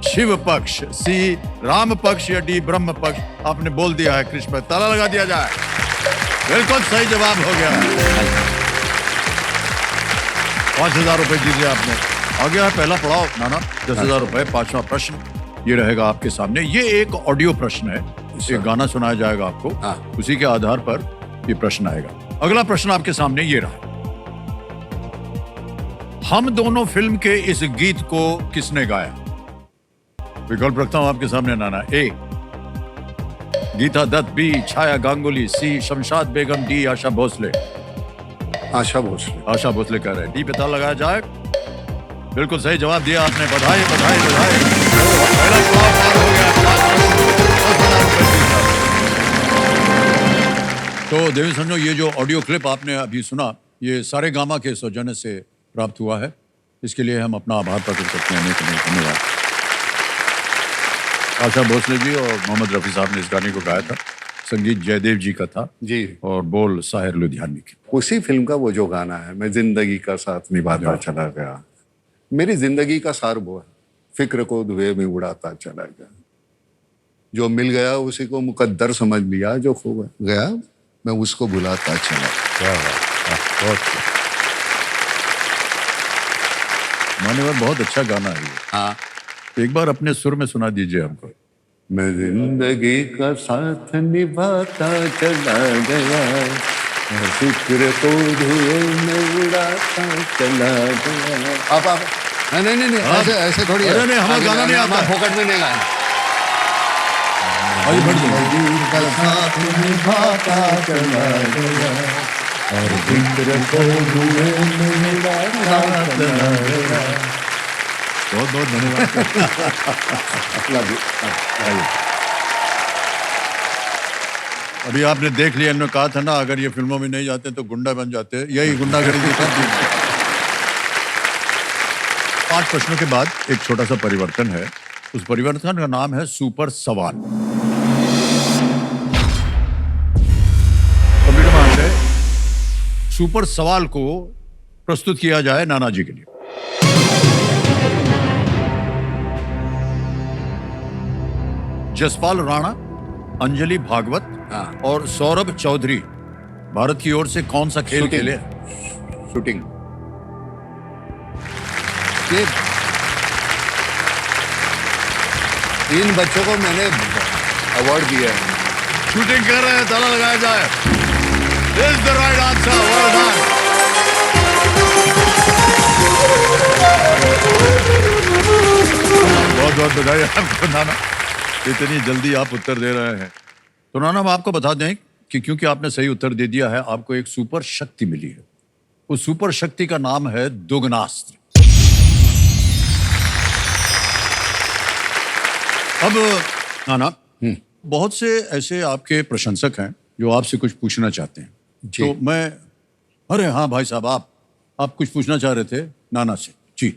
शिव पक्ष, सी राम पक्ष या डी ब्रह्म पक्ष। आपने बोल दिया है कृष्ण पक्ष, ताला लगा दिया जाए। बिल्कुल सही जवाब हो गया। 5,000 रुपए जीते आपने। आ गया है पहला पड़ाव नाना, 10,000 रुपए। पांचवा प्रश्न ये रहेगा आपके सामने। ये एक ऑडियो प्रश्न है, एक गाना सुनाया जाएगा आपको, उसी के आधार पर ये प्रश्न आएगा। अगला प्रश्न आपके सामने ये रहा। हम दोनों फिल्म के इस गीत को किसने गाया? विकल्प रखता हूं आपके सामने नाना। ए गीता दत्त, बी छाया गांगुली, सी शमशाद बेगम, डी आशा भोसले। आशा भोसले। आशा भोसले कह रहे हैं। डी पता लगाया जाए। बिल्कुल सही जवाब दिया आपने। बधाई बधाई बधाई। पहला पड़ाव पार हो गया। 10,000 रुपए जीता। तो देवी संजो, ये जो ऑडियो क्लिप आपने अभी सुना, ये सारे गामा के सौजन्य से प्राप्त हुआ है। इसके लिए हम अपना आभार प्रकट करते हैं। धन्यवाद। आशा भोसले जी और मोहम्मद रफी साहब ने इस गाने को गाया था। संगीत जयदेव जी का था जी, और बोल साहिर लुधियानवी के। उसी फिल्म का वो जो गाना है, मैं जिंदगी का साथ निभाता चला गया। मेरी जिंदगी का सार वो है, फिक्र को धुएं में उड़ाता चला गया। जो मिल गया उसी को मुकद्दर समझ लिया, जो खो गया मैं उसको भुलाता चला। क्या बहुत मान्यवर, बहुत अच्छा गाना है ये। हाँ, एक बार अपने सुर में सुना दीजिए हमको। मैं जिंदगी का साथ निभाता चला गया, फिक्र को धुएं में उड़ाता चला गया। आप नहीं ऐसे थोड़ी है। अरे नहीं, हमें गाना नहीं आता। फोकट में नहीं गाना। आइए बढ़ जाइए। जिंदगी का साथ निभाता चला गया और फिक्र को धुएं में उड़ाता चला गया। बहुत बहुत धन्यवाद। अभी आपने देख लिया, इन्होंने कहा था ना अगर ये फिल्मों में नहीं जाते तो गुंडा बन जाते। यही गुंडागर्दी करती है। 5 प्रश्नों के बाद एक छोटा सा परिवर्तन है। उस परिवर्तन का नाम है सुपर सवाल। सुपर सवाल को प्रस्तुत किया जाए नाना जी के लिए। जसपाल राणा, अंजलि भागवत, हाँ। और सौरभ चौधरी भारत की ओर से कौन सा खेल शूटिंग। खेले? शूटिंग। ये इन बच्चों को मैंने अवार्ड दिया है। शूटिंग कर रहे हैं, ताला लगाया जाए। This is the right answer. Well done. बहुत बहुत बधाई आपको नाना, इतनी जल्दी आप उत्तर दे रहे हैं। तो नाना, हम आपको बता दें कि क्योंकि आपने सही उत्तर दे दिया है, आपको एक सुपर शक्ति मिली है। उस सुपर शक्ति का नाम है दुगनास्त्र। अब नाना, बहुत से ऐसे आपके प्रशंसक हैं जो आपसे कुछ पूछना चाहते हैं। जी। तो मैं, अरे हाँ भाई साहब, आप कुछ पूछना चाह रहे थे नाना से। जी।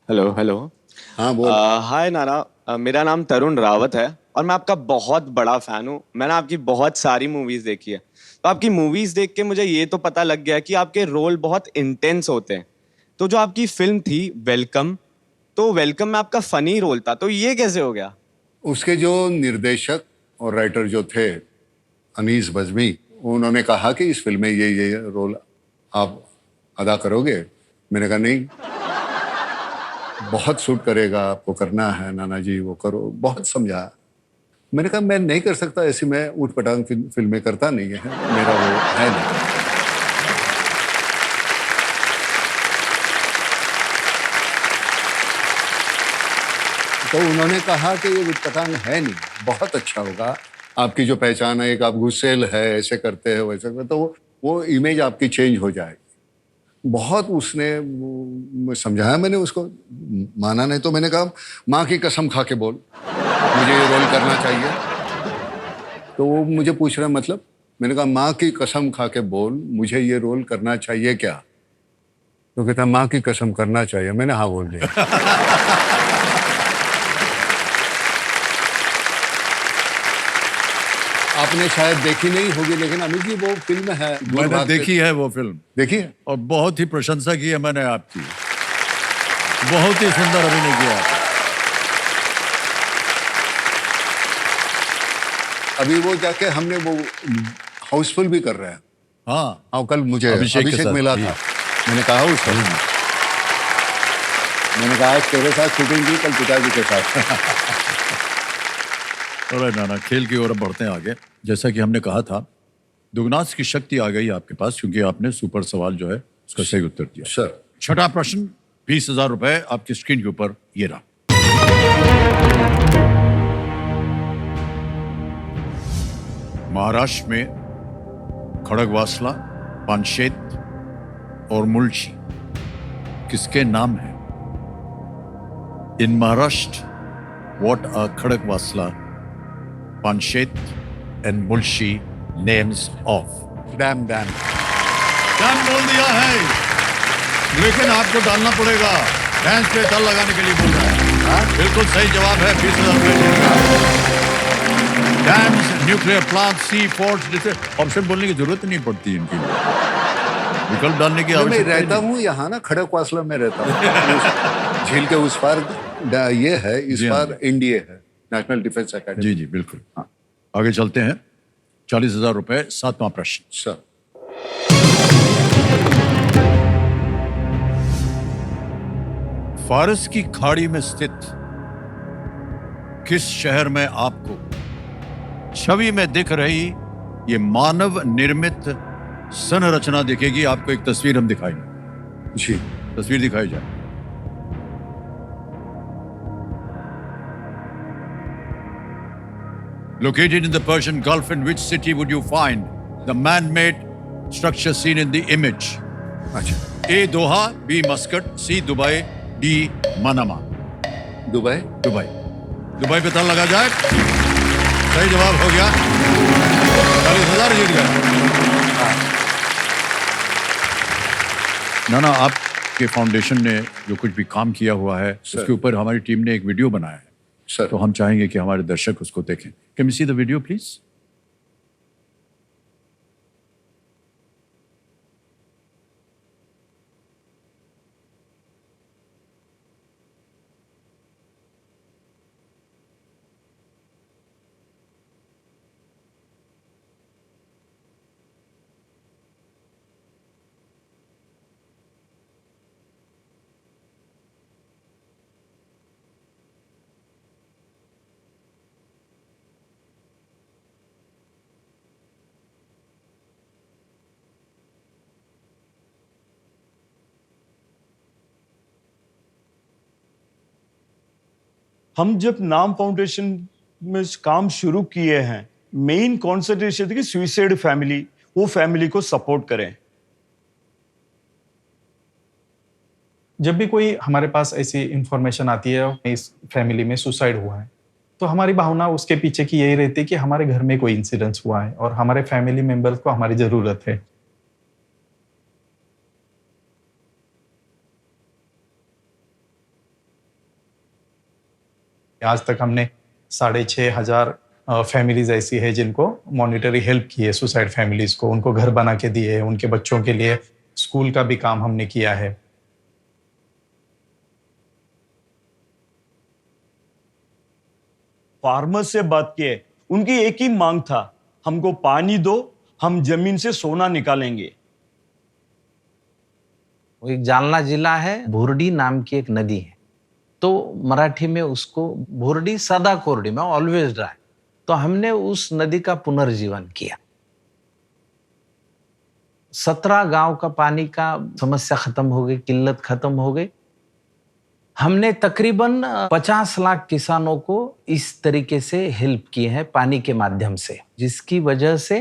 Hello hello. हाँ बोल। हाय नाना, मेरा नाम तरुण रावत है और मैं आपका बहुत बड़ा फैन हूँ। मैंने आपकी बहुत सारी मूवीज देखी है। तो आपकी मूवीज देख के मुझे ये तो पता लग गया कि आपके रोल बहुत इंटेंस होते हैं। तो जो आपकी फिल्म थी वेलकम, तो वेलकम में आपका फनी रोल था, तो ये कैसे हो गया? उसके जो निर्देशक और राइटर जो थे अनीस बज़मी, उन्होंने कहा कि इस फिल्म में ये रोल आप अदा करोगे। मैंने कहा नहीं, बहुत सूट करेगा, आपको करना है नाना जी, वो करो। बहुत समझाया। मैंने कहा मैं नहीं कर सकता ऐसी, मैं ऊट पटांग फिल्में करता नहीं है, मेरा वो है नहीं। तो उन्होंने कहा कि ये ऊट पटांग है नहीं, बहुत अच्छा होगा। आपकी जो पहचान है, एक आप गुस्सेल है, ऐसे करते हैं वैसे करते, तो वो इमेज आपकी चेंज हो जाएगी। बहुत उसने समझाया, मैंने उसको माना नहीं। तो मैंने कहा माँ की कसम खा के बोल, मुझे ये रोल करना चाहिए। तो वो मुझे पूछ रहा मतलब, मैंने कहा माँ की कसम खा के बोल, मुझे ये रोल करना चाहिए क्या? तो कहता माँ की कसम करना चाहिए। मैंने हाँ बोल दिया। आपने शायद देखी नहीं होगी, लेकिन अमित जी वो फिल्म है, मैंने देखी है वो फिल्म, देखी है। और बहुत ही प्रशंसा की है मैंने आपकी। बहुत ही सुंदर अभिनय किया आपने। अभी वो जाके हमने वो हाउसफुल भी कर रहे हैं। हाँ, हाँ, कल मुझे अभिषेक के अभिषेक साथ, मिला जी। था। मैंने कहा उसको, मैंने कहा आज तेरे साथ शूटिंग की, कल पिताजी के साथ। और नाना, खेल की ओर अब बढ़ते हैं आगे। जैसा कि हमने कहा था, दुगनास की शक्ति आ गई आपके पास, क्योंकि आपने सुपर सवाल जो है उसका सही उत्तर दिया। सर। छठा प्रश्न, 20,000 रुपए आपकी स्क्रीन के ऊपर ये रहा। महाराष्ट्र में खड़गवासला, पानशेत और मुल्शी किसके नाम है? In Maharashtra, what are Khadakwasla, Panshet and Mulshi names of? Dam dam. Dam बोल दिया है, लेकिन आपको डालना पड़ेगा। भैंस पे तल लगाने के लिए बोल रहा है। बिल्कुल सही जवाब है, 20,000 रुपए। डैम्स, न्यूक्लियर प्लांट, सी फोर्ट्स, जैसे ऑप्शन बोलने की जरूरत नहीं पड़ती इनकी, विकल्प डालने की मैं आवश्यकता रहता नहीं। हूँ यहाँ ना, खड़गवासला में रहता हूँ। झील के उस पार ये है, इस जी हाँ। पार एनडीए है, नेशनल डिफेंस एकेडमी। जी जी बिल्कुल। आगे चलते हैं। 40,000 रुपए, 7वां प्रश्न। सर। फारस की खाड़ी में स्थित किस शहर में आपको छवि में दिख रही ये मानव निर्मित संरचना दिखेगी? आपको एक तस्वीर हम दिखाएंगे। जी। तस्वीर दिखाई जाए। Located in the Persian Gulf, in which city would you find the man-made structure seen in the image? अच्छा, A. Doha, B. Muscat, C. Dubai, D. Manama. Dubai. Dubai. Dubai पे ताला लगा जाए। सही जवाब हो गया। 40,000 जीत गए। नाना, आपके फाउंडेशन ने जो कुछ भी काम किया हुआ है, उसके ऊपर हमारी टीम ने एक वीडियो बनाया है। सर। तो हम चाहेंगे कि हमारे दर्शक उसको देखें। Can we see the video please? हम जब नाम फाउंडेशन में काम शुरू किए हैं, मेन कॉन्सेंट्रेशन थी कि सुसाइड फैमिली, वो फैमिली को सपोर्ट करें। जब भी कोई हमारे पास ऐसी इंफॉर्मेशन आती है इस फैमिली में सुसाइड हुआ है, तो हमारी भावना उसके पीछे की यही रहती है कि हमारे घर में कोई इंसिडेंस हुआ है और हमारे फैमिली मेंबर्स को हमारी जरूरत है। आज तक हमने 6,500 फैमिलीज ऐसी है जिनको मॉनिटरी हेल्प की है, सुसाइड फैमिलीज को, उनको घर बना के दिए है, उनके बच्चों के लिए स्कूल का भी काम हमने किया है। फार्मर से बात किए, उनकी एक ही मांग था, हमको पानी दो, हम जमीन से सोना निकालेंगे। एक जालना जिला है, भुरडी नाम की एक नदी है, तो मराठी में उसको भुरडी सदा कोरडी में ऑलवेज ड्राई, तो हमने उस नदी का पुनर्जीवन किया। 17 गांव का पानी का समस्या खत्म हो गई, किल्लत खत्म हो गई। हमने तकरीबन 50 लाख किसानों को इस तरीके से हेल्प किए हैं पानी के माध्यम से, जिसकी वजह से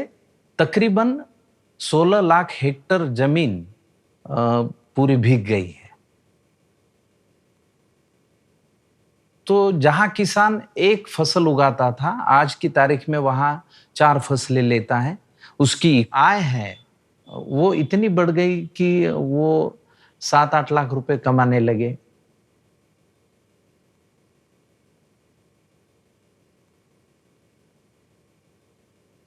तकरीबन 16 लाख हेक्टर जमीन पूरी भीग गई है। तो जहां किसान एक फसल उगाता था, आज की तारीख में वहां 4 फसलें लेता है। उसकी आय है वो इतनी बढ़ गई कि वो 7-8 लाख रुपए कमाने लगे।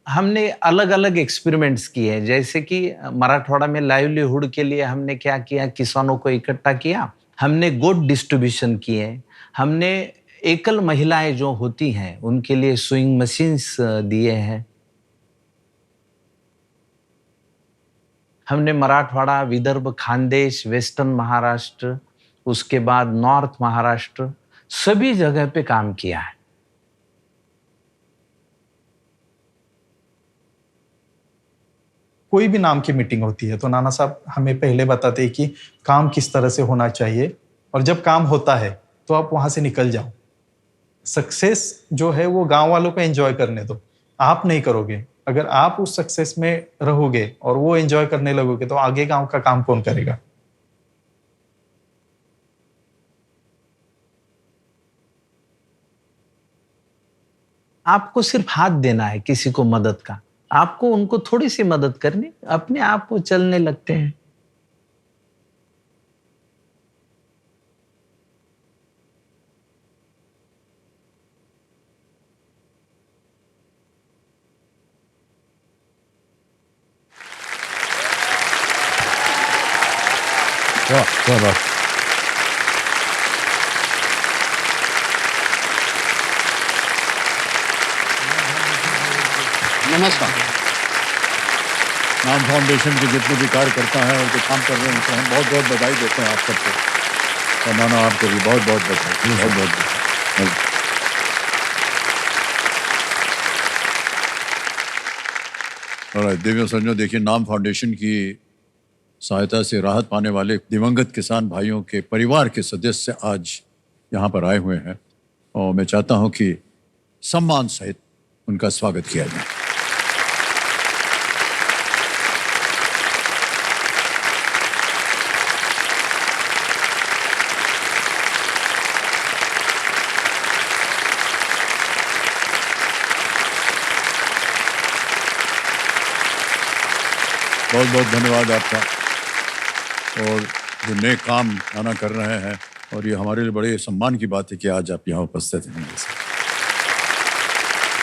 हमने अलग अलग एक्सपेरिमेंट्स किए हैं, जैसे कि मराठवाड़ा में लाइवलीहुड के लिए हमने क्या किया, किसानों को इकट्ठा किया, हमने गोट डिस्ट्रीब्यूशन किए, हमने एकल महिलाएं जो होती हैं उनके लिए स्विंग मशीन्स दिए हैं। हमने मराठवाड़ा, विदर्भ, खानदेश, वेस्टर्न महाराष्ट्र, उसके बाद नॉर्थ महाराष्ट्र, सभी जगह पे काम किया है। कोई भी नाम की मीटिंग होती है तो नाना साहब हमें पहले बताते हैं कि काम किस तरह से होना चाहिए, और जब काम होता है तो आप वहां से निकल जाओ। सक्सेस जो है वो गांव वालों को एंजॉय करने दो, आप नहीं करोगे। अगर आप उस सक्सेस में रहोगे और वो एंजॉय करने लगोगे तो आगे गांव का काम कौन करेगा। आपको सिर्फ हाथ देना है किसी को मदद का, आपको उनको थोड़ी सी मदद करनी, अपने आप वो चलने लगते हैं। वाह क्या बात। नमस्कार। नाम फाउंडेशन के जितने भी कार्यकर्ता हैं और जो काम कर रहे हैं उनको हम बहुत बहुत बधाई देते हैं आप सबको, और नाना आपको भी बहुत बहुत बधाई, बहुत बहुत बधाई। और दिव्य संजो, देखिए नाम फाउंडेशन की सहायता से राहत पाने वाले दिवंगत किसान भाइयों के परिवार के सदस्य आज यहाँ पर आए हुए हैं, और मैं चाहता हूँ कि सम्मान सहित उनका स्वागत किया जाए। बहुत बहुत धन्यवाद आपका। और जो नए काम नाना कर रहे हैं, और ये हमारे लिए बड़े सम्मान की बात है कि आज आप यहाँ उपस्थित हैं।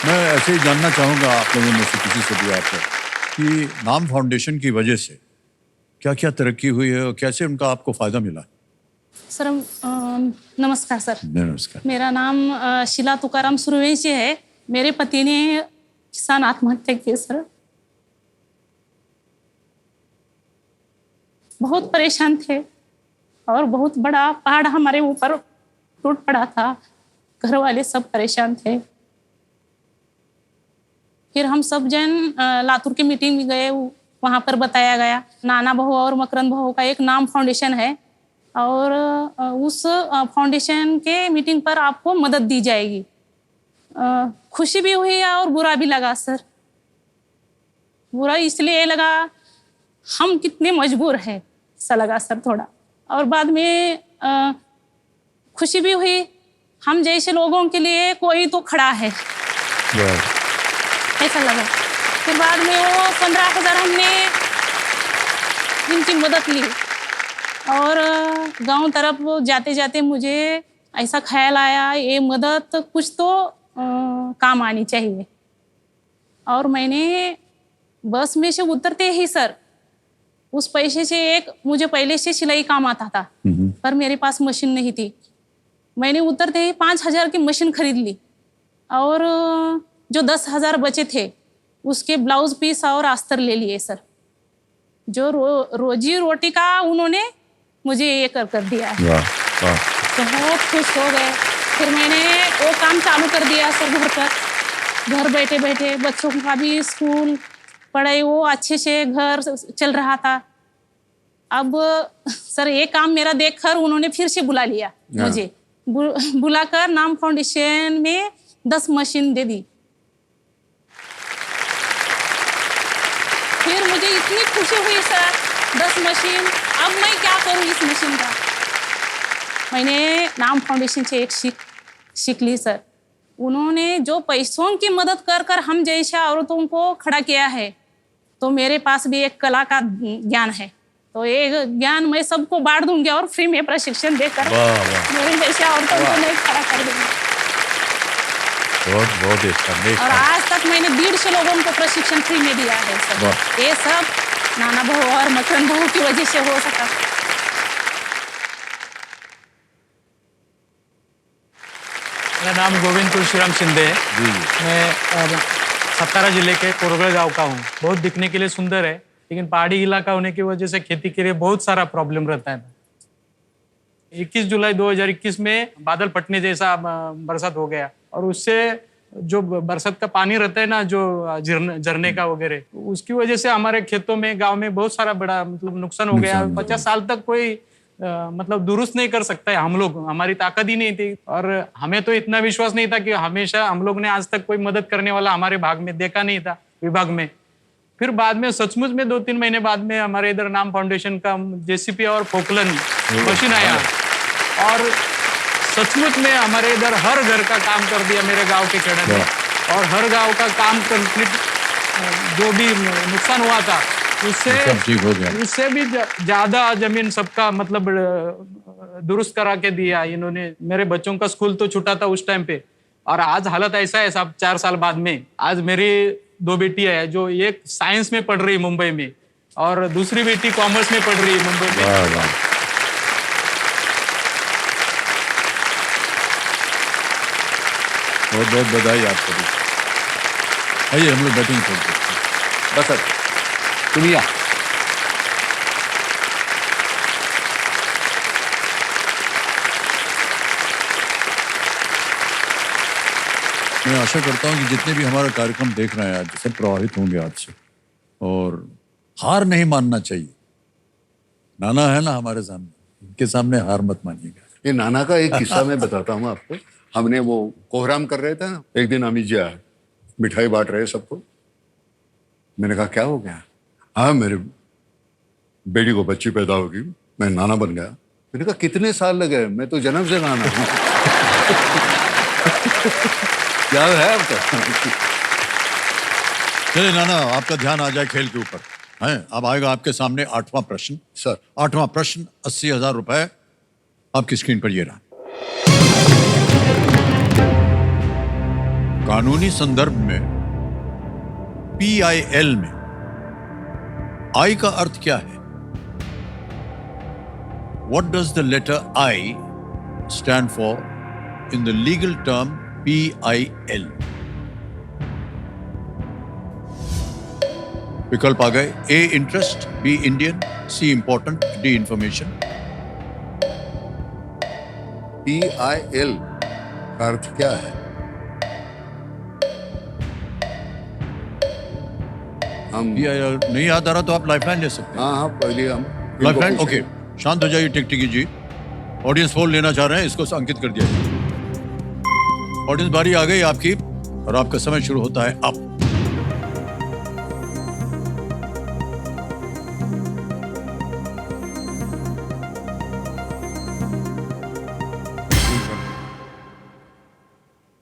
मैं ऐसे ही जानना चाहूँगा आप लोगों में से किसी से भी आप कि नाम फाउंडेशन की वजह से क्या क्या तरक्की हुई है और कैसे उनका आपको फ़ायदा मिला। सर नमस्कार सर। नमस्कार। मेरा नाम शीला तुकाराम सुरवंशी है। मेरे पति ने किसान आत्महत्या की सर। बहुत परेशान थे और बहुत बड़ा पहाड़ हमारे ऊपर टूट पड़ा था। घर वाले सब परेशान थे। फिर हम सब जन लातूर की मीटिंग में गए, वहाँ पर बताया गया नाना बहू और मकरंद बहू का एक नाम फाउंडेशन है, और उस फाउंडेशन के मीटिंग पर आपको मदद दी जाएगी। खुशी भी हुई और बुरा भी लगा सर। बुरा इसलिए लगा हम कितने मजबूर हैं ऐसा लगा सर थोड़ा, और बाद में खुशी भी हुई हम जैसे लोगों के लिए कोई तो खड़ा है ऐसा लगा। फिर बाद में वो 15,000 हमने इनकी मदद ली और गांव तरफ जाते जाते मुझे ऐसा ख्याल आया ये मदद कुछ तो काम आनी चाहिए। और मैंने बस में से उतरते ही सर उस पैसे से एक मुझे पहले से सिलाई काम आता था पर मेरे पास मशीन नहीं थी। मैंने उतरते ही 5,000 की मशीन खरीद ली और जो 10,000 बचे थे उसके ब्लाउज पीस और अस्तर ले लिए सर। जो रोजी रोटी का उन्होंने मुझे ये कर दिया है। तो बहुत खुश हो गए। फिर मैंने वो काम चालू कर दिया सर घर पर। घर बैठे बैठे बच्चों का भी स्कूल पढ़ाई वो अच्छे से घर चल रहा था। अब सर ये काम मेरा देखकर उन्होंने फिर से बुला लिया मुझे। बुलाकर नाम फाउंडेशन में 10 मशीन दे दी। फिर मुझे इतनी खुशी हुई सर 10 मशीन। अब मैं क्या करूं इस मशीन का। मैंने नाम फाउंडेशन से एक सीख ली सर। उन्होंने जो पैसों की मदद कर कर हम जैसे औरतों को खड़ा किया है तो मेरे पास भी एक कला का ज्ञान है। तो ये ज्ञान मैं सबको बांट दूंगी और फ्री में प्रशिक्षण देकर मेरे जैसे औरतों को मैं खड़ा कर दूंगी। बहुत अच्छा। और आज तक मैंने 150 लोगों को प्रशिक्षण फ्री में दिया है सर। ये सब नाना बहू और मकरन बहू की वजह से हो सका। मेरा नाम गोविंद तुलसीराम शिंदे है। मैं सतारा जिले के कोरगढ़ गांव का हूँ। बहुत दिखने के लिए सुंदर है लेकिन पहाड़ी इलाका होने की वजह से खेती के लिए बहुत सारा प्रॉब्लम रहता है। 21 जुलाई 2021 में बादल फटने जैसा बरसात हो गया और उससे जो बरसात का पानी रहता है ना जो झरने का वगैरह उसकी वजह से हमारे खेतों में गांव में बहुत सारा बड़ा मतलब नुकसान हो गया। 50 साल तक कोई मतलब दुरुस्त नहीं कर सकता है। हम लोग हमारी ताकत ही नहीं थी और हमें तो इतना विश्वास नहीं था कि हमेशा हम लोग ने आज तक कोई मदद करने वाला हमारे भाग में देखा नहीं था विभाग में। फिर बाद में सचमुच में 2-3 महीने बाद में हमारे इधर नाम फाउंडेशन का जेसीपी और पोकलन मशीन आया और सचमुच में हमारे इधर हर घर का काम कर दिया मेरे गांव के खेड़े में। और हर गांव का काम कंप्लीट जो भी नुकसान हुआ था उससे भी ज्यादा जमीन सबका मतलब दुरुस्त करा के दिया इन्होंने। मेरे बच्चों का स्कूल तो छूटा था उस टाइम पे और आज हालत ऐसा है साहब 4 साल बाद में आज मेरी 2 बेटियां है जो एक साइंस में पढ़ रही मुंबई में और दूसरी बेटी कॉमर्स में पढ़ रही है मुंबई में। बहुत बहुत बधाई आपको। आइए हम लोग बैटिंग करते हैं। बस सुनिया मैं आशा करता हूँ कि जितने भी हमारा कार्यक्रम देख रहे हैं आज सब प्रभावित होंगे आज से और हार नहीं मानना चाहिए। नाना है ना हमारे सामने, इनके सामने हार मत मानिएगा। ये नाना का एक किस्सा मैं बताता हूँ आपको। हमने वो कोहराम कर रहे थे ना, एक दिन अमित जी आए, मिठाई बांट रहे सबको। मैंने कहा क्या हो गया? हाँ मेरे बेटी को बच्ची पैदा होगी, मैं नाना बन गया। मैंने कहा कितने साल लगे? मैं तो जन्म से नाना हूँ। याद है आपका? चलिए नाना आपका ध्यान आ जाए खेल के ऊपर है। अब आएगा आपके सामने 8वां प्रश्न। सर 8वां प्रश्न 80,000 रुपए आपकी स्क्रीन पर ये रहा। कानूनी संदर्भ में PIL में I का अर्थ क्या है? What does the letter I stand for in the legal term PIL? विकल्प आ गए। A interest, B Indian, C important, D information. PIL का अर्थ क्या है? हम PIL नहीं याद आ रहा तो आप लाइफलाइन ले सकते हैं। हाँ पहले हम लाइफलाइन। ओके शांत हो जाइए टिकटिकी जी। ऑडियंस पोल लेना चाह रहे हैं, इसको अंकित कर दिया जाए। ऑडियंस बारी आ गई आपकी और आपका समय शुरू होता है अब।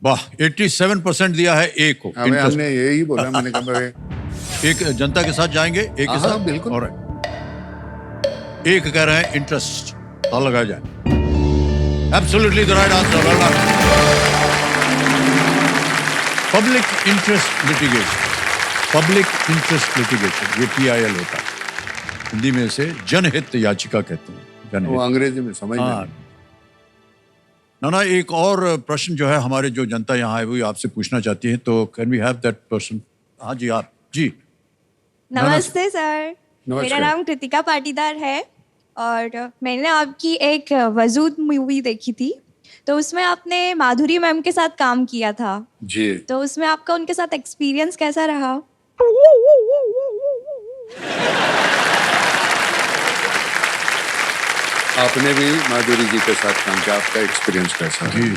वाह, 87% दिया है ए को। हमें हमने यही बोला, मैंने कहा भाई एक जनता के साथ जाएंगे, एक के साथ बिल्कुल। और एक कह रहे हैं इंटरेस्ट, ताला लगाया जाए। Absolutely the right answer. Public interest litigation, public interest litigation, ये PIL होता है, हिंदी में इसे जनहित याचिका कहते हैं। जनहित। वो अंग्रेजी में समझ नहीं। ना एक और प्रश्न जो है हमारे जो जनता यहाँ है वो आपसे पूछना चाहती है, तो can we have that person? हाँ जी, आप जी। नमस्ते सर, नमस्ते। मेरा नाम कृतिका पाटीदार है और मैंने आपकी एक वजूद मूवी देखी थी, तो उसमें आपने माधुरी मैम के साथ काम किया था जी। तो उसमें आपका उनके साथ एक्सपीरियंस कैसा रहा? आपने भी माधुरी जी के साथ काम किया, आपका एक्सपीरियंस कैसा है? जी,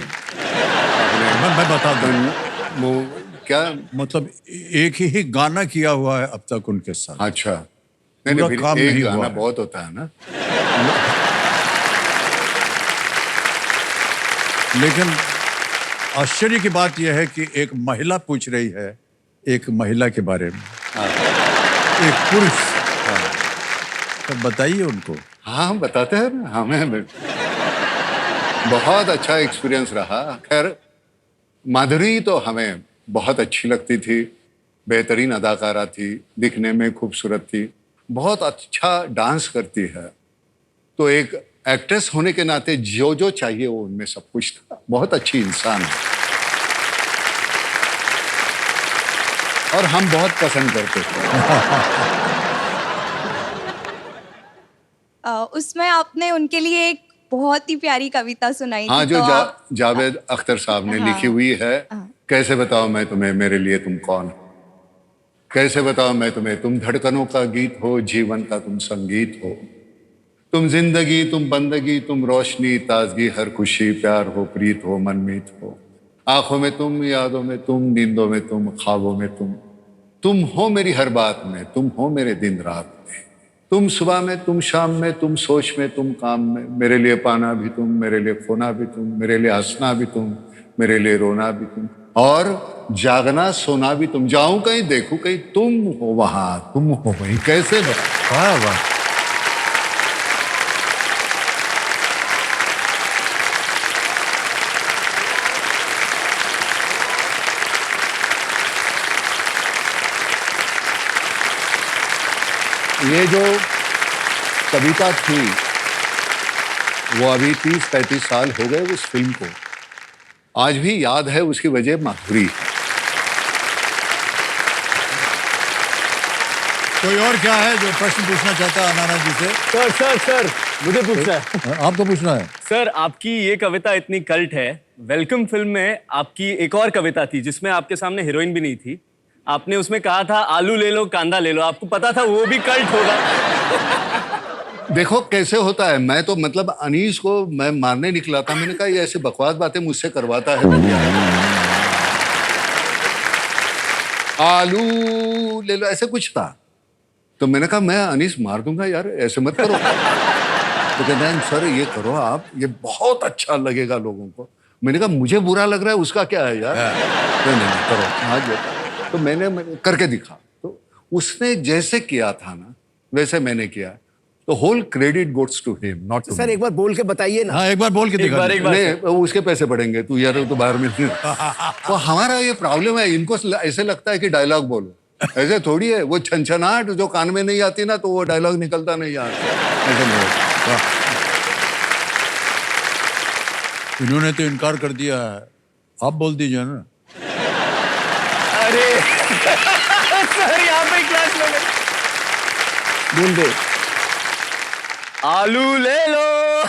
मैं बता दूं, क्या मतलब एक ही गाना किया हुआ है अब तक उनके साथ। अच्छा, नहीं पूरा फिर काम एक नहीं गाना हुआ है। बहुत होता है ना। लेकिन आश्चर्य की बात यह है कि एक महिला पूछ रही है एक महिला के बारे में, एक पुरुष। तो बताइए उनको। हाँ, हम बताते हैं ना, हमें बहुत अच्छा एक्सपीरियंस रहा। खैर, माधुरी तो हमें बहुत अच्छी लगती थी, बेहतरीन अदाकारा थी, दिखने में खूबसूरत थी, बहुत अच्छा डांस करती है। तो एक एक्ट्रेस होने के नाते जो जो चाहिए वो उनमें सब कुछ था। बहुत अच्छी इंसान है और हम बहुत पसंद करते थे। उसमें आपने उनके लिए एक बहुत ही प्यारी कविता सुनाई हाँ, थी, जो तो जावेद अख्तर साहब ने लिखी हुई है। कैसे बताओ मैं तुम्हें, मेरे लिए तुम कौन हो? कैसे बताओ मैं तुम्हें, तुम धड़कनों का गीत हो, जीवन का तुम संगीत हो। तुम जिंदगी, तुम बंदगी, तुम रोशनी, ताजगी, हर खुशी, प्यार हो, प्रीत हो, मनमीत हो। आंखों में तुम, यादों में तुम, नींदों में तुम, ख्वाबों में तुम हो मेरी हर बात में, तुम हो मेरे दिन रात में। तुम सुबह में, तुम शाम में, तुम सोच में, तुम काम में। मेरे लिए पाना भी तुम, मेरे लिए खोना भी तुम, मेरे लिए हंसना भी तुम, मेरे लिए रोना भी तुम, और जागना सोना भी तुम। जाऊं कहीं, देखूं कहीं, तुम हो वहां, तुम हो वहीं। कैसे वाह वाह। ये जो कविता थी वो अभी 30-35 साल हो गए उस फिल्म को, आज भी याद है। उसकी वजह माधुरी है। कोई और क्या है जो प्रश्न पूछना चाहता है अनाना जी से? सर मुझे पूछना है। आपको पूछना है? सर, आपकी ये कविता इतनी कल्ट है, वेलकम फिल्म में आपकी एक और कविता थी जिसमें आपके सामने हीरोइन भी नहीं थी। आपने उसमें कहा था आलू ले लो, कांदा ले लो। आपको पता था वो भी कल्ट होगा। देखो कैसे होता है। मैं तो मतलब अनीस को मैं मारने निकला था। मैंने कहा ये ऐसे बकवास बातें मुझसे करवाता है। आलू ले लो, ऐसे कुछ था। तो मैंने कहा मैं अनीस मार दूंगा यार, ऐसे मत करो। तो कहते हैं सर ये करो आप, ये बहुत अच्छा लगेगा लोगों को। मैंने कहा मुझे बुरा लग रहा है, उसका क्या है यार। नहीं करो आज। तो मैंने करके दिखा। तो उसने जैसे किया था ना वैसे मैंने किया। तो whole credit goes to him, not to sir एक बार बोल के बताइए ना। हाँ, एक बार बोल के दिखा। नहीं, उसके पैसे बढ़ेंगे, तू यार तो बाहर में। तो हमारा ये प्रॉब्लम है, इनको ऐसे लगता है कि डायलॉग बोलो। ऐसे थोड़ी है। वो छनछनाहट जो कान में नहीं आती ना तो वो डायलॉग निकलता नहीं यार। ऐसे नहीं। इन्होंने तो इनकार कर दिया है, आप बोल दीजिए ना। अरे सर यहाँ पे क्लास लगे। बोल दे। आलू ले लो,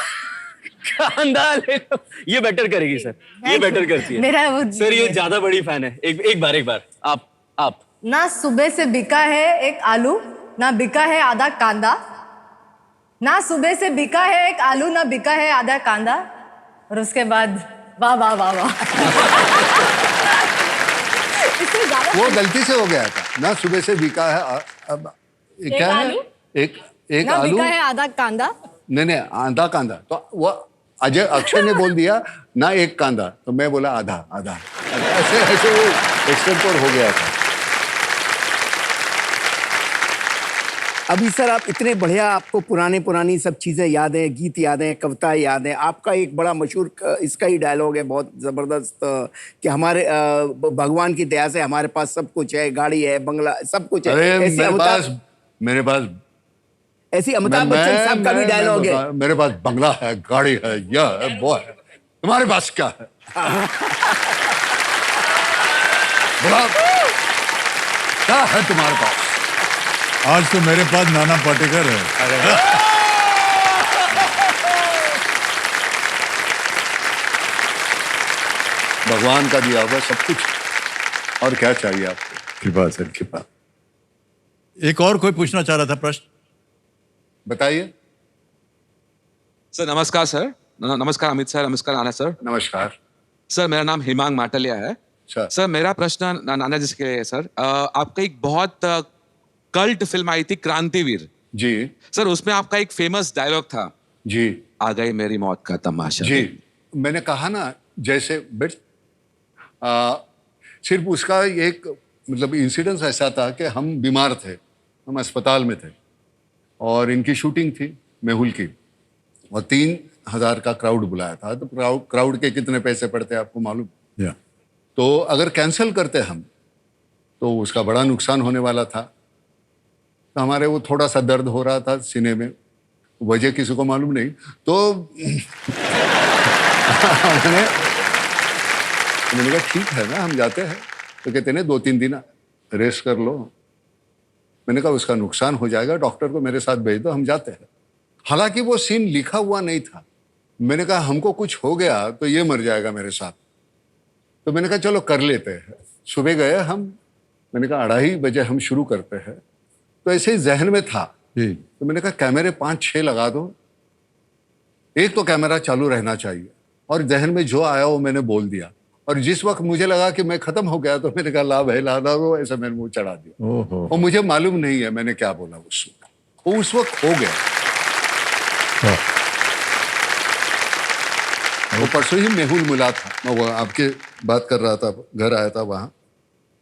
कांदा ले लो। ये बेटर करेगी सर, ये बेटर करती है। मेरा वो सर ये ज्यादा बड़ी फैन है। एक बार आप ना सुबह से बिका है एक आलू, ना बिका है आधा कांदा, ना सुबह से बिका है एक आलू, ना बिका है आधा कांदा, और उसके बाद वाह वाह वाह वाह। इससे ज्यादा वो गलती से हो गया था ना, सुबह से बिका है अब एक क्या है, आलू? एक ना आलू, बिका है आधा कांदा। नहीं आधा कांदा, तो वो अक्षय ने बोल दिया ना एक कांदा, तो मैं बोला आधा आधा, ऐसे ऐसे वो एक्सटेम्पोर हो गया था। अभी सर आप इतने बढ़िया, आपको पुरानी सब चीजें याद हैं, गीत याद हैं, कविता याद हैं। आपका एक बड़ा मशहूर इसका ही डायलॉग है बहुत जबरदस्त कि हमारे भगवान की दया से हमारे पास सब कुछ है, गाड़ी है, बंगला, सब कुछ है। अरे मेरे पास ऐसी अमिताभ बच्चन साहब का भी डायलॉग है, मेरे पास बंगला है, गाड़ी है, यह है, वो है, तुम्हारे पास क्या है? क्या है तुम्हारे पास? आज तो मेरे पास नाना पाटेकर है। भगवान का दिया हुआ सब कुछ, और क्या चाहिए आपको? कृपा सर, कृपा। एक और कोई पूछना चाह रहा था प्रश्न, बताइए। सर नमस्कार सर। नमस्कार अमित सर, नमस्कार नाना सर। नमस्कार सर, मेरा नाम हिमांग माटलिया है। सर मेरा प्रश्न नाना जी के लिए है सर। आपका एक बहुत कल्ट फिल्म आई थी क्रांतिवीर जी सर, उसमें आपका एक फेमस डायलॉग था जी, आ गई मेरी मौत का तमाशा। जी मैंने कहा ना, जैसे सिर्फ उसका एक मतलब इंसिडेंस ऐसा था कि हम बीमार थे, हम अस्पताल में थे और इनकी शूटिंग थी मेहुल की, और 3000 का क्राउड बुलाया था। तो क्राउड के कितने पैसे पड़ते हैं आपको मालूम? तो अगर कैंसिल करते हम तो उसका बड़ा नुकसान होने वाला था। तो हमारे वो थोड़ा सा दर्द हो रहा था सीने में, वजह किसी को मालूम नहीं। तो मैंने कहा ठीक है ना, हम जाते हैं। तो कहते हैं 2-3 दिन रेस्ट कर लो। मैंने कहा उसका नुकसान हो जाएगा, डॉक्टर को मेरे साथ भेज दो, हम जाते हैं। हालांकि वो सीन लिखा हुआ नहीं था। मैंने कहा हमको कुछ हो गया तो ये मर जाएगा मेरे साथ। तो मैंने कहा चलो कर लेते हैं। सुबह गए हम, मैंने कहा 2:30 बजे हम शुरू करते हैं। तो ऐसे ही जहन में था। तो मैंने कहा कैमरे 5-6 लगा दो, एक तो कैमरा चालू रहना चाहिए। और जहन में जो आया वो मैंने बोल दिया। और जिस वक्त मुझे लगा कि मैं खत्म हो गया, तो मैंने कहा ला भाई ला दो, ऐसा मैंने मुंह चढ़ा दिया। और मुझे मालूम नहीं है मैंने क्या बोला उस वक्त, वो उस वक्त हो गया। वो परसों ही मेहुल मिला था, मैं वो आपके बात कर रहा था, घर आया था वहां।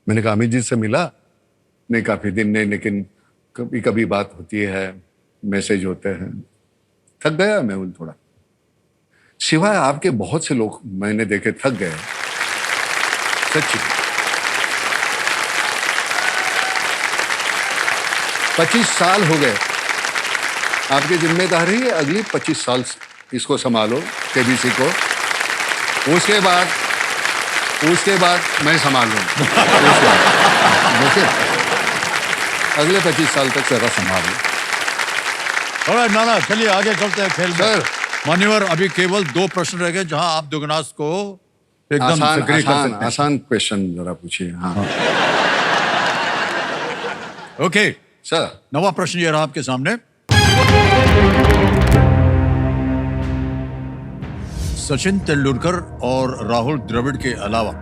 मैंने कहा अमित जी से मिला नहीं, काफी दिन नहीं, लेकिन कभी कभी बात होती है, मैसेज होते हैं। थक गया मेहुल थोड़ा, सिवाय आपके बहुत से लोग मैंने देखे थक गए सच्ची। 25 साल हो गए, आपकी जिम्मेदारी है अगली 25 साल इसको संभालो, केबीसी को। उसके बाद मैं संभाल लूंगा। अगले 25 साल तक जरा संभालो। ऑलराइट नाना, चलिए आगे चलते हैं खेल में। मान्यवर, अभी केवल 2 प्रश्न रह गए जहां आप दुगनास को एकदम सक्रिय कर सकते हैं। आसान क्वेश्चन जरा पूछिए। हाँ ओके सर, नवा प्रश्न ये रहा आपके सामने। सचिन तेंदुलकर और राहुल द्रविड़ के अलावा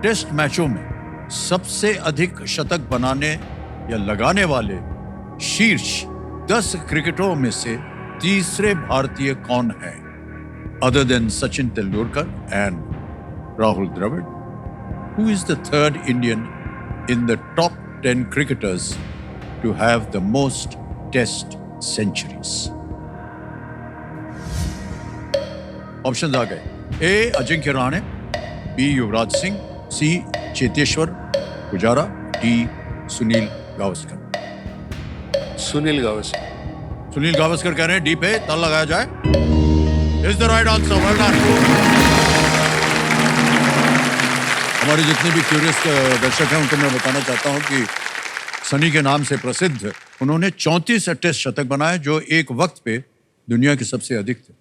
टेस्ट मैचों में सबसे अधिक शतक बनाने या लगाने वाले शीर्ष 10 क्रिकेटरों में से तीसरे भारतीय कौन है? Other than Sachin Tendulkar and Rahul Dravid, who is the third Indian in the top 10 cricketers to have the most test centuries? Option आ गए। A Ajinkya Rahane, B Yuvraj Singh, C Cheteshwar Pujara, D Sunil Gavaskar. Sunil Gavaskar. Sunil Gavaskar कह रहे हैं डी पे ताल लगाया जाए। Is the right answer, well done. हमारे जितने भी क्यूरियस दर्शक हैं उनको मैं बताना चाहता हूं कि सनी के नाम से प्रसिद्ध उन्होंने 34 टेस्ट शतक बनाए, जो एक वक्त पे दुनिया के सबसे अधिक थे।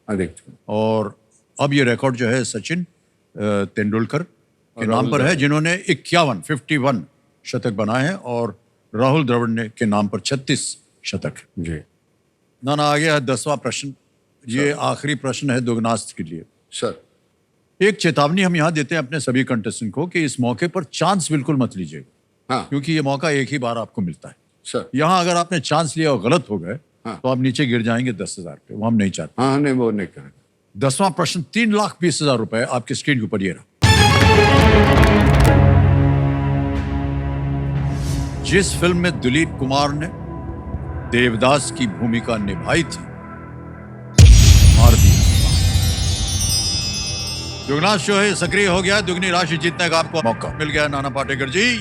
और अब ये रिकॉर्ड जो है सचिन तेंदुलकर के नाम पर है, जिन्होंने 51 शतक बनाए हैं, और राहुल द्रविड़ ने के नाम पर 36 शतक। जी ना आ गया है 10वां प्रश्न। ये आखिरी प्रश्न है दुगनास्त के लिए। सर एक चेतावनी हम यहाँ देते हैं अपने सभी कंटेस्टेंट को कि इस मौके पर चांस बिल्कुल मत लीजिएगा। हाँ। क्योंकि ये मौका एक ही बार आपको मिलता है। सर यहाँ अगर आपने चांस लिया और गलत हो गए तो आप नीचे गिर जाएंगे 10,000 पे, वो हम नहीं चाहते। हाँ नहीं, वो नहीं करेंगे। 10वां प्रश्न 3,20,000 रुपए आपकी स्क्रीन के ऊपर ये रहा। जिस फिल्म में दिलीप कुमार ने देवदास की भूमिका निभाई थी, मार दिया। दुगनास शो है सक्रिय हो गया। दुगनी राशि जीतने का आपको मौका मिल गया नाना पाटेकर जी।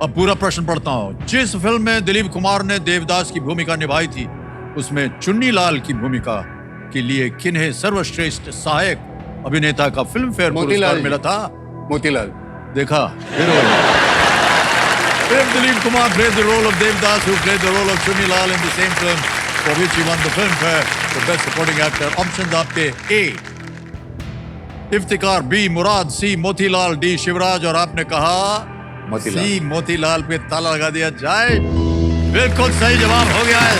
अब पूरा प्रश्न पढ़ता हूं। जिस फिल्म में दिलीप कुमार ने देवदास की भूमिका निभाई थी, उसमें चुन्नी लाल की भूमिका के लिए किन्हें सर्वश्रेष्ठ सहायक अभिनेता का फिल्म फेयर पुरस्कार मिला था? मोतीलाल। देखा फिर Dilip Kumar played the role of Devdas, who played the role of Chunni Lal in the same film, for which he won the Filmfare for Best Supporting Actor. Options आपके A Iftikhar, B Murad, C Motilal, D Shivraj, और आपने कहा मोतीलाल। C मोतीलाल पे ताला लगा दिया जाए। बिल्कुल सही जवाब हो गया है।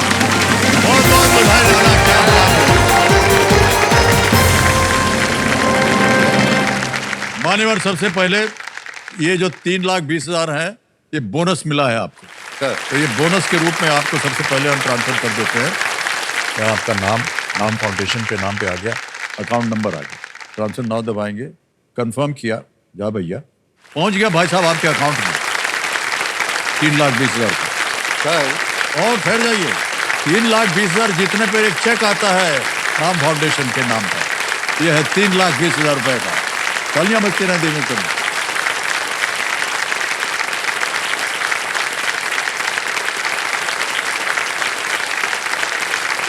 बहुत बहुत बधाई नाना, क्या बात है। मान्यवर, सबसे पहले ये जो 3,20,000 है, ये बोनस मिला है आपको। तो ये बोनस के रूप में आपको सबसे पहले हम ट्रांसफर कर देते हैं। क्या आपका नाम फाउंडेशन पे नाम पे आ गया, अकाउंट नंबर आ गया। ट्रांसफर नाउ दबाएंगे, कंफर्म किया, जा भैया, पहुंच गया भाई साहब आपके अकाउंट में 3,20,000 का। और फिर जाइए, 3,20,000 जीतने पर एक चेक आता है नाम फाउंडेशन के नाम पर। यह है 3,20,000 रुपए का। तालियां बजते रहे देने के लिए।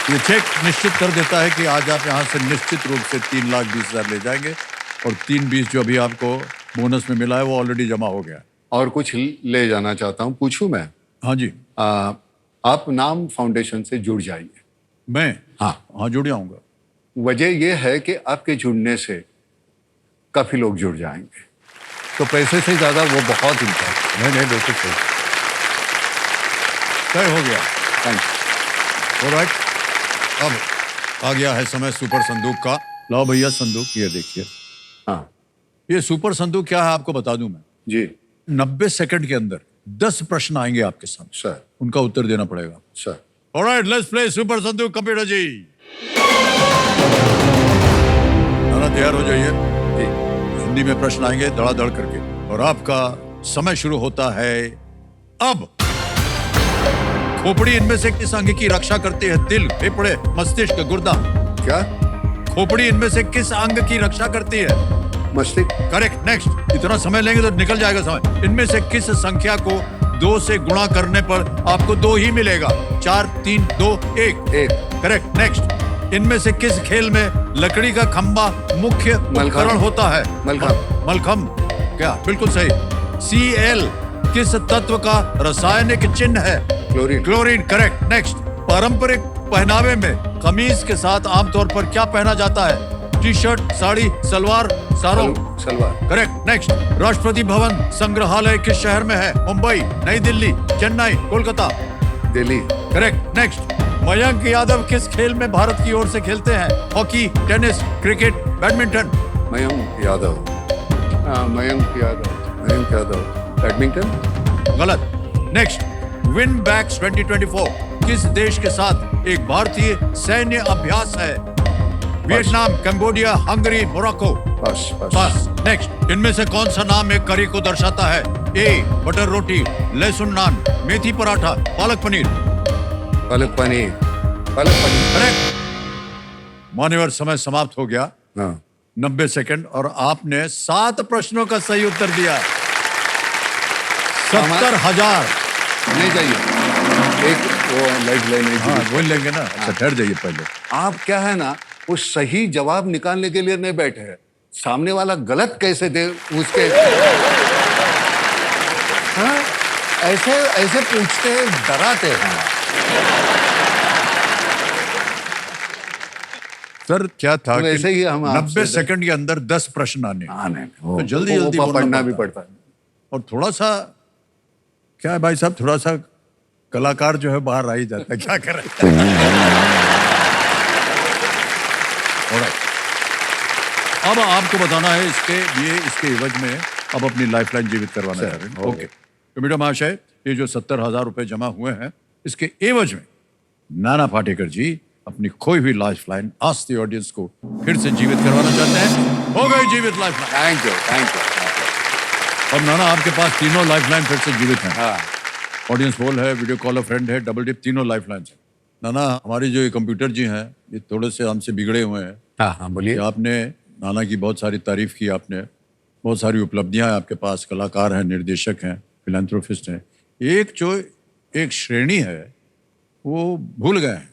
ये चेक निश्चित कर देता है कि आज आप यहाँ से निश्चित रूप से 3,20,000 ले जाएंगे, और 3,20 जो अभी आपको बोनस में मिला है वो ऑलरेडी जमा हो गया। और कुछ ले जाना चाहता हूँ, पूछूं मैं? हाँ जी। आप नाम फाउंडेशन से जुड़ जाइए। मैं? हाँ जुड़ जाऊंगा। वजह यह है कि आपके जुड़ने से काफी लोग जुड़ जाएंगे, तो पैसे से ज्यादा वो बहुत इम्पोर्टेंट। नहीं बिल्कुल सही, तय हो गया। Thank you. ऑलराइट, अब आ गया है समय सुपर संदूक का। लाओ भैया संदूक, ये देखिए। हाँ, ये सुपर संदूक क्या है आपको बता दूं मैं जी। 90 सेकंड के अंदर 10 प्रश्न आएंगे आपके सामने, सर। उनका उत्तर देना पड़ेगा sir. Alright, let's play super संदूक। कंप्यूटर जी नाना तैयार हो जाइए। हिंदी में प्रश्न आएंगे धड़ाधड़ करके, और आपका समय शुरू होता है अब। खोपड़ी इनमें से किस अंग की रक्षा करती है? दिल, फेफड़े, मस्तिष्क, गुर्दा। क्या? खोपड़ी इनमें से किस अंग की रक्षा करती है? मस्तिष्क। करेक्ट। नेक्स्ट। इतना समय लेंगे तो निकल जाएगा समय। इनमें से किस संख्या को 2 से गुणा करने पर आपको 2 ही मिलेगा? 4, 3, 2, 1। करेक्ट। नेक्स्ट। इनमें से किस खेल में लकड़ी का खंबा मुख्य उपकरण होता है? मलखम। क्या? बिल्कुल सही। Cl किस तत्व का रासायनिक चिन्ह है? क्लोरीन। करेक्ट। नेक्स्ट। पारंपरिक पहनावे में कमीज के साथ आमतौर पर क्या पहना जाता है? टी शर्ट, साड़ी, सलवार, सारों। सलवार। करेक्ट। नेक्स्ट। राष्ट्रपति भवन संग्रहालय किस शहर में है? मुंबई, नई दिल्ली, चेन्नई, कोलकाता। दिल्ली। करेक्ट। नेक्स्ट। मयंक यादव किस खेल में भारत की ओर से खेलते हैं? Hockey, tennis, cricket, badminton. Mayank Yadav. Badminton. गलत। नेक्स्ट। विन बैक्स 2024 किस देश के साथ एक भारतीय सैन्य अभ्यास है? Vietnam, Cambodia, Hungary, Morocco. बस। नेक्स्ट। इनमें से कौन सा नाम एक करी को दर्शाता है? ए बटर रोटी, लहसुन नान, मेथी पराठा, पालक पनीर। करेक्ट। मान्यवर, समय समाप्त हो गया। 90 सेकंड, और आपने 7 प्रश्नों का सही उत्तर दिया। 70,000 नहीं चाहिए। एक वो लाइफ वो लेंगे ना। अच्छा, ठहर जाइए पहले। आप क्या है ना, वो सही जवाब निकालने के लिए नहीं बैठे हैं, सामने वाला गलत कैसे दे उसके। हाँ, ऐसे पूछते हैं, डराते हैं। सर क्या था कि वैसे ही हम 90 सेकंड के अंदर 10 प्रश्न आने, तो जल्दी जल्दी पढ़ना भी पड़ता है। और थोड़ा सा क्या है भाई साहब, थोड़ा सा कलाकार जो है बाहर आ ही जाता है, क्या करें। Alright. अब आपको बताना है इसके एवज में अब अपनी लाइफलाइन जीवित करवाना चाह रहे हैं। ओके, तो मीडिया महाशय, ये जो 70,000 रुपए जमा हुए हैं, इसके एवज में नाना पाटेकर जी अपनी खोई हुई लाइफलाइन आस्क द ऑडियंस को फिर से जीवित करवाना चाहते हैं। हो गई जीवित लाइफलाइन। Thank you. अब नाना आपके पास तीनों लाइफलाइन फिर से जीवित हैं। ऑडियंस वॉल है, वीडियो कॉल फ्रेंड है, डबल डिप, तीनों लाइफलाइन है। नाना, हमारे जो ये कंप्यूटर जी हैं, ये थोड़े से हमसे बिगड़े हुए हैं। हाँ, बोलिए। आपने नाना की बहुत सारी तारीफ की, आपने बहुत सारी उपलब्धियां हैं आपके पास, कलाकार हैं, निर्देशक हैं, फिलैंथ्रोपिस्ट हैं। एक श्रेणी है वो भूल गए हैं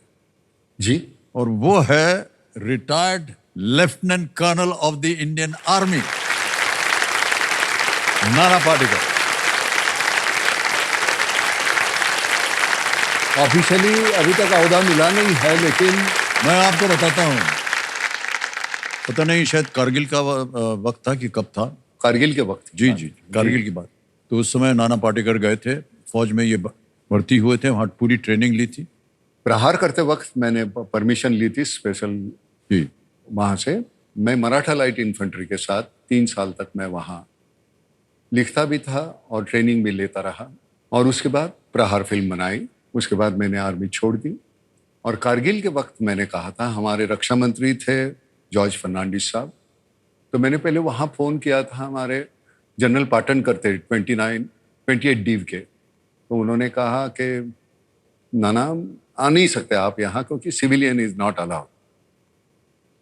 जी, और वो है retired lieutenant colonel of the Indian army Nana Patekar. Officially अभी तक ओहदा मिला नहीं है, लेकिन मैं आपको बताता हूँ, पता नहीं शायद कारगिल का वक्त था कि कब था। कारगिल के वक्त। जी, कारगिल की बात। तो उस समय नाना पाटेकर गए थे फौज में, ये भर्ती हुए थे, वहाँ पूरी ट्रेनिंग ली थी। प्रहार करते वक्त मैंने परमिशन ली थी स्पेशल वहाँ से। मैं मराठा लाइट इन्फेंट्री के साथ 3 साल तक मैं वहाँ लिखता भी था और ट्रेनिंग भी लेता रहा, और उसके बाद प्रहार फिल्म बनाई। उसके बाद मैंने आर्मी छोड़ दी, और कारगिल के वक्त मैंने कहा था, हमारे रक्षा मंत्री थे जॉर्ज फर्नांडिस साहब, तो मैंने पहले वहाँ फ़ोन किया था हमारे जनरल पाटनकर थे 28 डीव के, तो उन्होंने कहा कि नाना आ नहीं सकते आप यहाँ, क्योंकि सिविलियन इज़ नॉट अलाउड।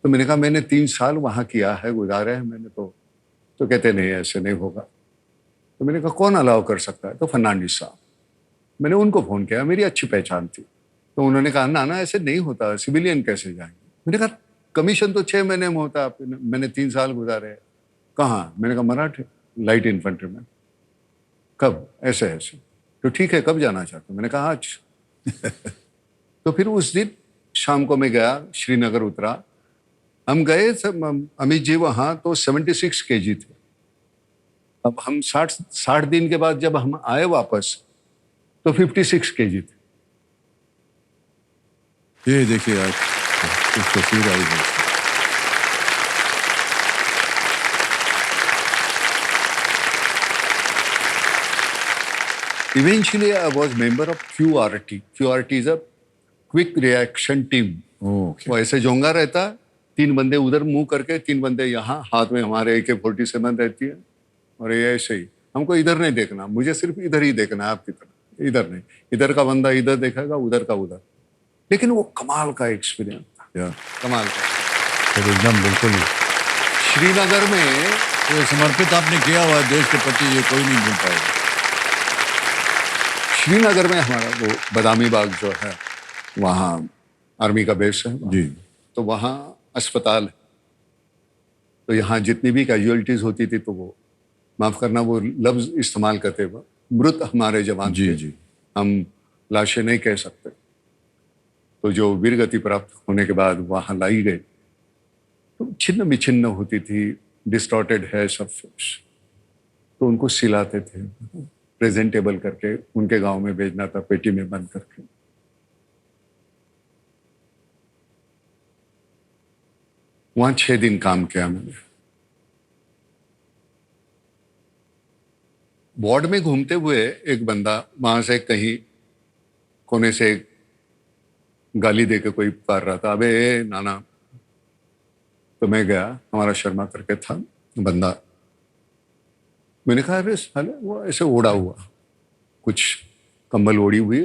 तो मैंने कहा मैंने 3 साल वहाँ किया है, गुजारे हैं मैंने, तो कहते नहीं ऐसे नहीं होगा। तो मैंने कहा कौन अलाउ कर सकता है? तो फर्नांडिस साहब। मैंने उनको फ़ोन किया, मेरी अच्छी पहचान थी, तो उन्होंने कहा नाना ऐसे नहीं होता, सिविलियन कैसे जाएंगे? मैंने कहा कमीशन तो 6 महीने में होता, मैंने 3 साल गुजारे। कहाँ? मैंने कहा मराठे लाइट इन्फेंट्री में। कब? ऐसे ऐसे। तो ठीक है, कब जाना चाहते? मैंने कहा आज। तो फिर उस दिन शाम को मैं गया, श्रीनगर उतरा। हम गए अमित जी वहाँ, तो 76 kg थे। अब हम 60 दिन के बाद जब हम आए वापस, तो 56 kg थे। ये देखिए आज कुछ तस्वीर आई है। Eventually, I was member of QRT. QRT is a Quick Reaction Team. वो ऐसे जोंगा रहता, 3 बंदे उधर मुंह करके, 3 बंदे यहाँ, हाथ में हमारे AK-47 रहती है, और ये ऐसे ही। हमको इधर नहीं देखना, मुझे सिर्फ इधर ही देखना है, आपकी तरह इधर नहीं। इधर का बंदा इधर देखेगा, उधर का उधर। लेकिन वो कमाल का एक्सपीरियंस था, कमाल का। एकदम बिल्कुल श्रीनगर में ये समर्पित आपने किया हुआ देश के प्रति, ये कोई नहीं भूल पाएगा। श्रीनगर में हमारा वो बदामी बाग जो है, वहाँ आर्मी का बेस है जी, तो वहाँ अस्पताल है। तो यहाँ जितनी भी कैजुअलिटीज होती थी, तो वो माफ करना वो लफ्ज इस्तेमाल करते हुए, मृत हमारे जवान जी थे। जी, हम लाशें नहीं कह सकते। तो जो वीरगति प्राप्त होने के बाद वहाँ लाई गई, तो छिन्न विछिन्न होती थी, डिस्टॉर्टेड है सब कुछ। तो उनको सिलाते थे, प्रेजेंटेबल करके उनके गांव में भेजना था, पेटी में बंद करके। वहां 6 दिन काम किया मैंने। वार्ड में घूमते हुए एक बंदा वहां से कहीं कोने से गाली देके कोई पुकार रहा था, अबे नाना। तो मैं गया, हमारा शर्मा करके था बंदा। मैंने कहा अरे साले, वो ऐसे ओढ़ा हुआ, कुछ कंबल ओढ़ी हुई।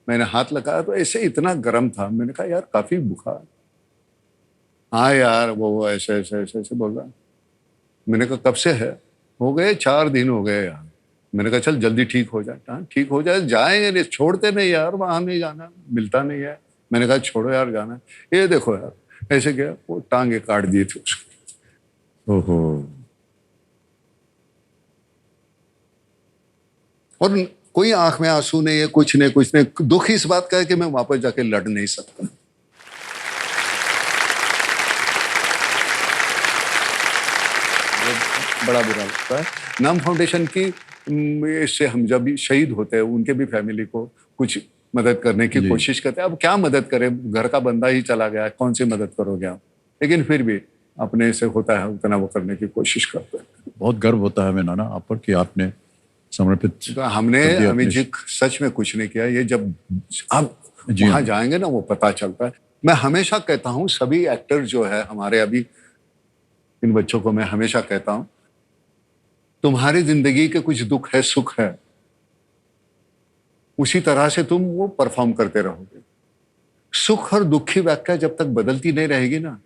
मैंने हाथ लगाया तो ऐसे इतना गर्म था। मैंने कहा यार काफी बुखार। हाँ यार, वो ऐसे ऐसे ऐसे ऐसे बोल रहा। मैंने कहा कब से है? हो गए 4 दिन हो गए यार। मैंने कहा चल जल्दी ठीक हो जाए। हाँ ठीक हो जाए, जाएंगे नहीं, छोड़ते नहीं यार, वहां नहीं जाना, मिलता नहीं है। मैंने कहा छोड़ो यार जाना। ये देखो यार, ऐसे क्या, वो टांगे काट दिए थे उसको। ओहो। और कोई आंख में आंसू नहीं है, कुछ नहीं। दुख इस बात का है कि मैं वापस जाके लड़ नहीं सकता। बड़ा बुरा लगता है। नाम फाउंडेशन की इससे हम जब भी शहीद होते हैं, उनके भी फैमिली को कुछ मदद करने की कोशिश करते हैं। अब क्या मदद करें, घर का बंदा ही चला गया, कौन सी मदद करोगे आप? लेकिन फिर भी अपने से होता है उतना वो करने की कोशिश करते हैं। बहुत गर्व होता है हमें नाना आप पर कि आपने समर्पित। तो हमने अमित जी सच में कुछ नहीं किया। ये जब आप वहां जाएंगे ना वो पता चलता है। मैं हमेशा कहता हूँ सभी एक्टर जो है हमारे, अभी इन बच्चों को मैं हमेशा कहता हूँ, तुम्हारी जिंदगी के कुछ दुख है, सुख है, उसी तरह से तुम वो परफॉर्म करते रहोगे। सुख और दुख की व्याख्या जब तक बदलती नहीं रहेगी ना,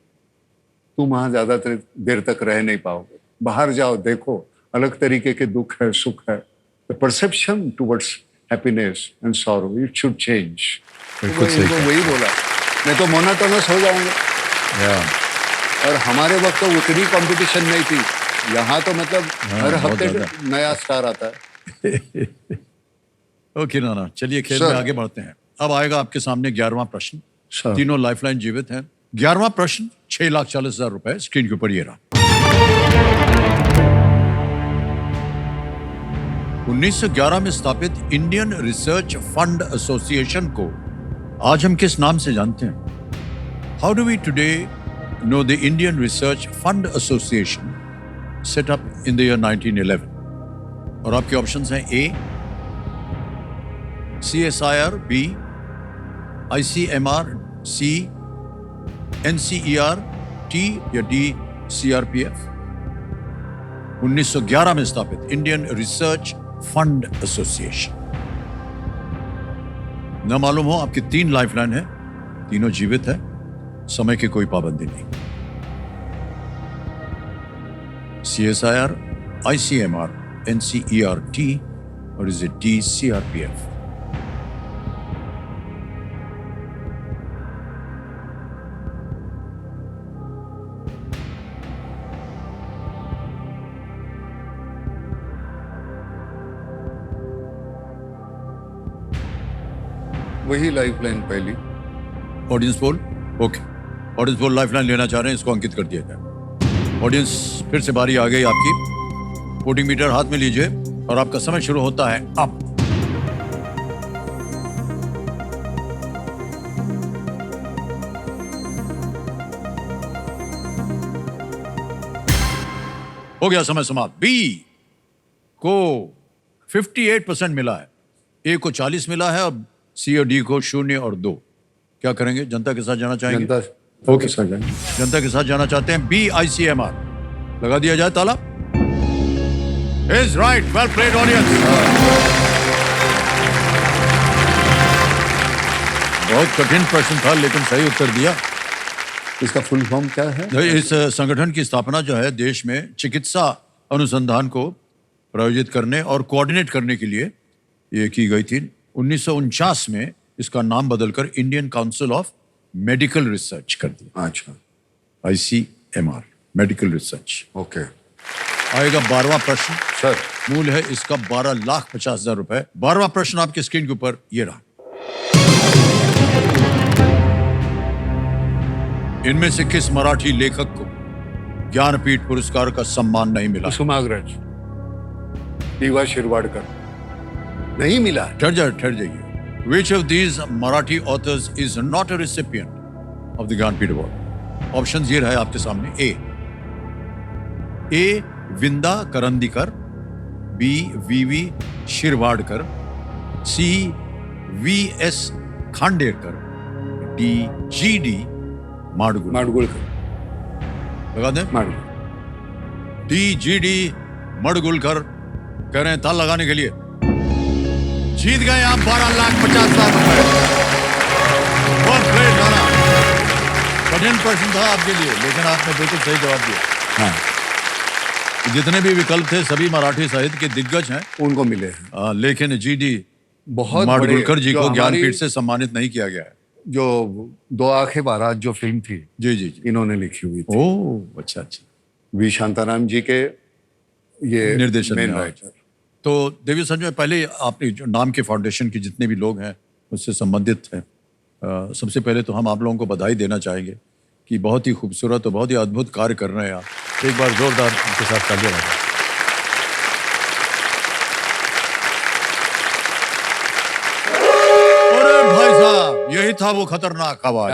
तुम वहां ज्यादा देर तक रह नहीं पाओगे। बाहर जाओ, देखो, अलग तरीके के दुख है, सुख है। The perception towards happiness and sorrow, it should change. वही बोला, मैं तो मोनोटोनस हो जाऊंगा। और हमारे वक्त तो उतनी कंपटीशन नहीं थी। यहाँ तो मतलब हर हफ्ते नया स्टार आता है। ओके नाना, चलिए खेल में आगे बढ़ते हैं। अब आएगा आपके सामने 11वां प्रश्न। तीनों लाइफलाइन जीवित हैं। 11वां प्रश्न 6,40,000 रुपए स्क्रीन के ऊपर ये रहा। 1911 में स्थापित इंडियन रिसर्च फंड एसोसिएशन को आज हम किस नाम से जानते हैं? How do we today know the Indian research fund association set up in the year 1911? और आपके ऑप्शंस हैं ए CSIR, B ICMR, C NCER, T या D CRPF। 1911 में स्थापित इंडियन रिसर्च फंड एसोसिएशन। न मालूम हो आपकी 3 लाइफलाइन है, तीनों जीवित है, समय की कोई पाबंदी नहीं। CSIR, ICMR, NCER, T और इज इट D CRPF? वही लाइफलाइन पहली। Audience poll, okay. Audience poll lifeline लेना चाह रहे हैं, इसको अंकित कर दिया जाए। ऑडियंस, फिर से बारी आ गई आपकी। वोटिंग मीटर हाथ में लीजिए और आपका समय शुरू होता है अब। हो गया समय समाप्त। बी को 58% मिला है, ए को 40 मिला है, अब सी और डी को 0 और 2। क्या करेंगे? जनता के साथ जाना चाहेंगे? ओके, जनता के साथ जाना चाहते हैं। बी ICMR लगा दिया जाए ताला। Is right, well played audience. बहुत कठिन प्रश्न था लेकिन सही उत्तर दिया। इसका फुल फॉर्म क्या है? इस संगठन की स्थापना जो है देश में चिकित्सा अनुसंधान को प्रायोजित करने और कोऑर्डिनेट करने के लिए ये की गई थी। 1949 में इसका नाम बदलकर Indian council of medical research कर दिया। अच्छा, ICMR, मेडिकल रिसर्च। ओके। आएगा 12वां प्रश्न। सर, मूल्य है इसका 12,50,000 रुपए। 12वां प्रश्न आपके स्क्रीन के ऊपर ये रहा। इनमें से किस मराठी लेखक को ज्ञानपीठ पुरस्कार का सम्मान नहीं मिला? कुसुमाग्रज, दीवा शिरवाडकर। नहीं मिला? ठहर जाइए। Which of these Marathi authors is not a recipient of the Jnanpith award? Options ये रहे आपके सामने। ए विंदा करंदीकर, बी VV शिरवाडकर, सी VS खांडेकर, डी GD माडगुलकर। लगा दें? माडगुलकर। डी GD माडगुलकर कह रहे हैं ताल लगाने के लिए। जीत गए आप 12,50,000 रुपए। बहुत ग्रेट गाना। कठिन प्रश्न था आपके लिए लेकिन आपने बिल्कुल सही जवाब दिया। हाँ, जितने भी विकल्प थे सभी मराठी साहित्य के दिग्गज हैं, उनको मिले हैं। लेकिन GD बहुत माडगुलकर जी को ज्ञानपीठ से सम्मानित नहीं किया गया है। जो 2 आंखें बारात जो फिल्म थी, जी, इन्होंने लिखी हुई थी। ओह, अच्छा। वी शांताराम जी के ये निर्देशन मेन में। राइटर। तो देवी संजय, पहले आपने जो नाम के फाउंडेशन के जितने भी लोग हैं उससे संबंधित हैं, सबसे पहले तो हम आप लोगों को बधाई देना चाहेंगे कि बहुत ही खूबसूरत और बहुत ही अद्भुत कार्य कर रहे हैं आप। एक बार जोरदार उनके साथ तालियां बजाएं। था वो खतरनाक आवाज।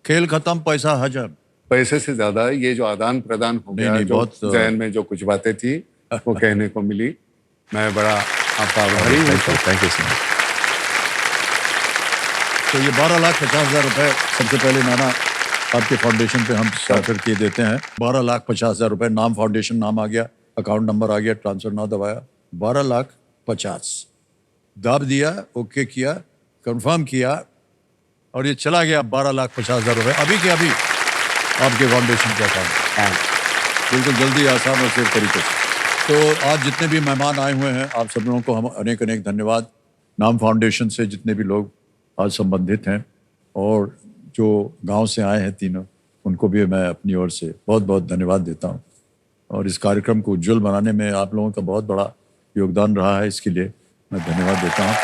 खेल खत्म, पैसा हजम। पैसे से ज्यादा ये जो आदान प्रदान हो गया, नहीं, जो बहुत जहन में जो कुछ बातें थी वो कहने को मिली। मैं बड़ा आपका आभारी हूँ। Thank you sir. तो ये 12,50,000 रुपए सबसे पहले नाना आपके फाउंडेशन पे हम ट्रांसफर किए देते हैं। 12,50,000 रुपए, नाम फाउंडेशन नाम आ गया, अकाउंट नंबर आ गया, ट्रांसफर ना दबाया, 12,50,000 दाब दिया, ओके किया, कंफर्म किया और ये चला गया 12,50,000 रुपए अभी के अभी आपके फाउंडेशन के अकाउंट। बिल्कुल जल्दी, आसान और सेफ तरीके से। तो आज जितने भी मेहमान आए हुए हैं, आप सब लोगों को हम अनेक अनेक धन्यवाद। नाम फाउंडेशन से जितने भी लोग आज संबंधित हैं और जो गांव से आए हैं तीनों, उनको भी मैं अपनी ओर से बहुत बहुत धन्यवाद देता हूं। और इस कार्यक्रम को उज्जवल बनाने में आप लोगों का बहुत बड़ा योगदान रहा है, इसके लिए मैं धन्यवाद देता हूं।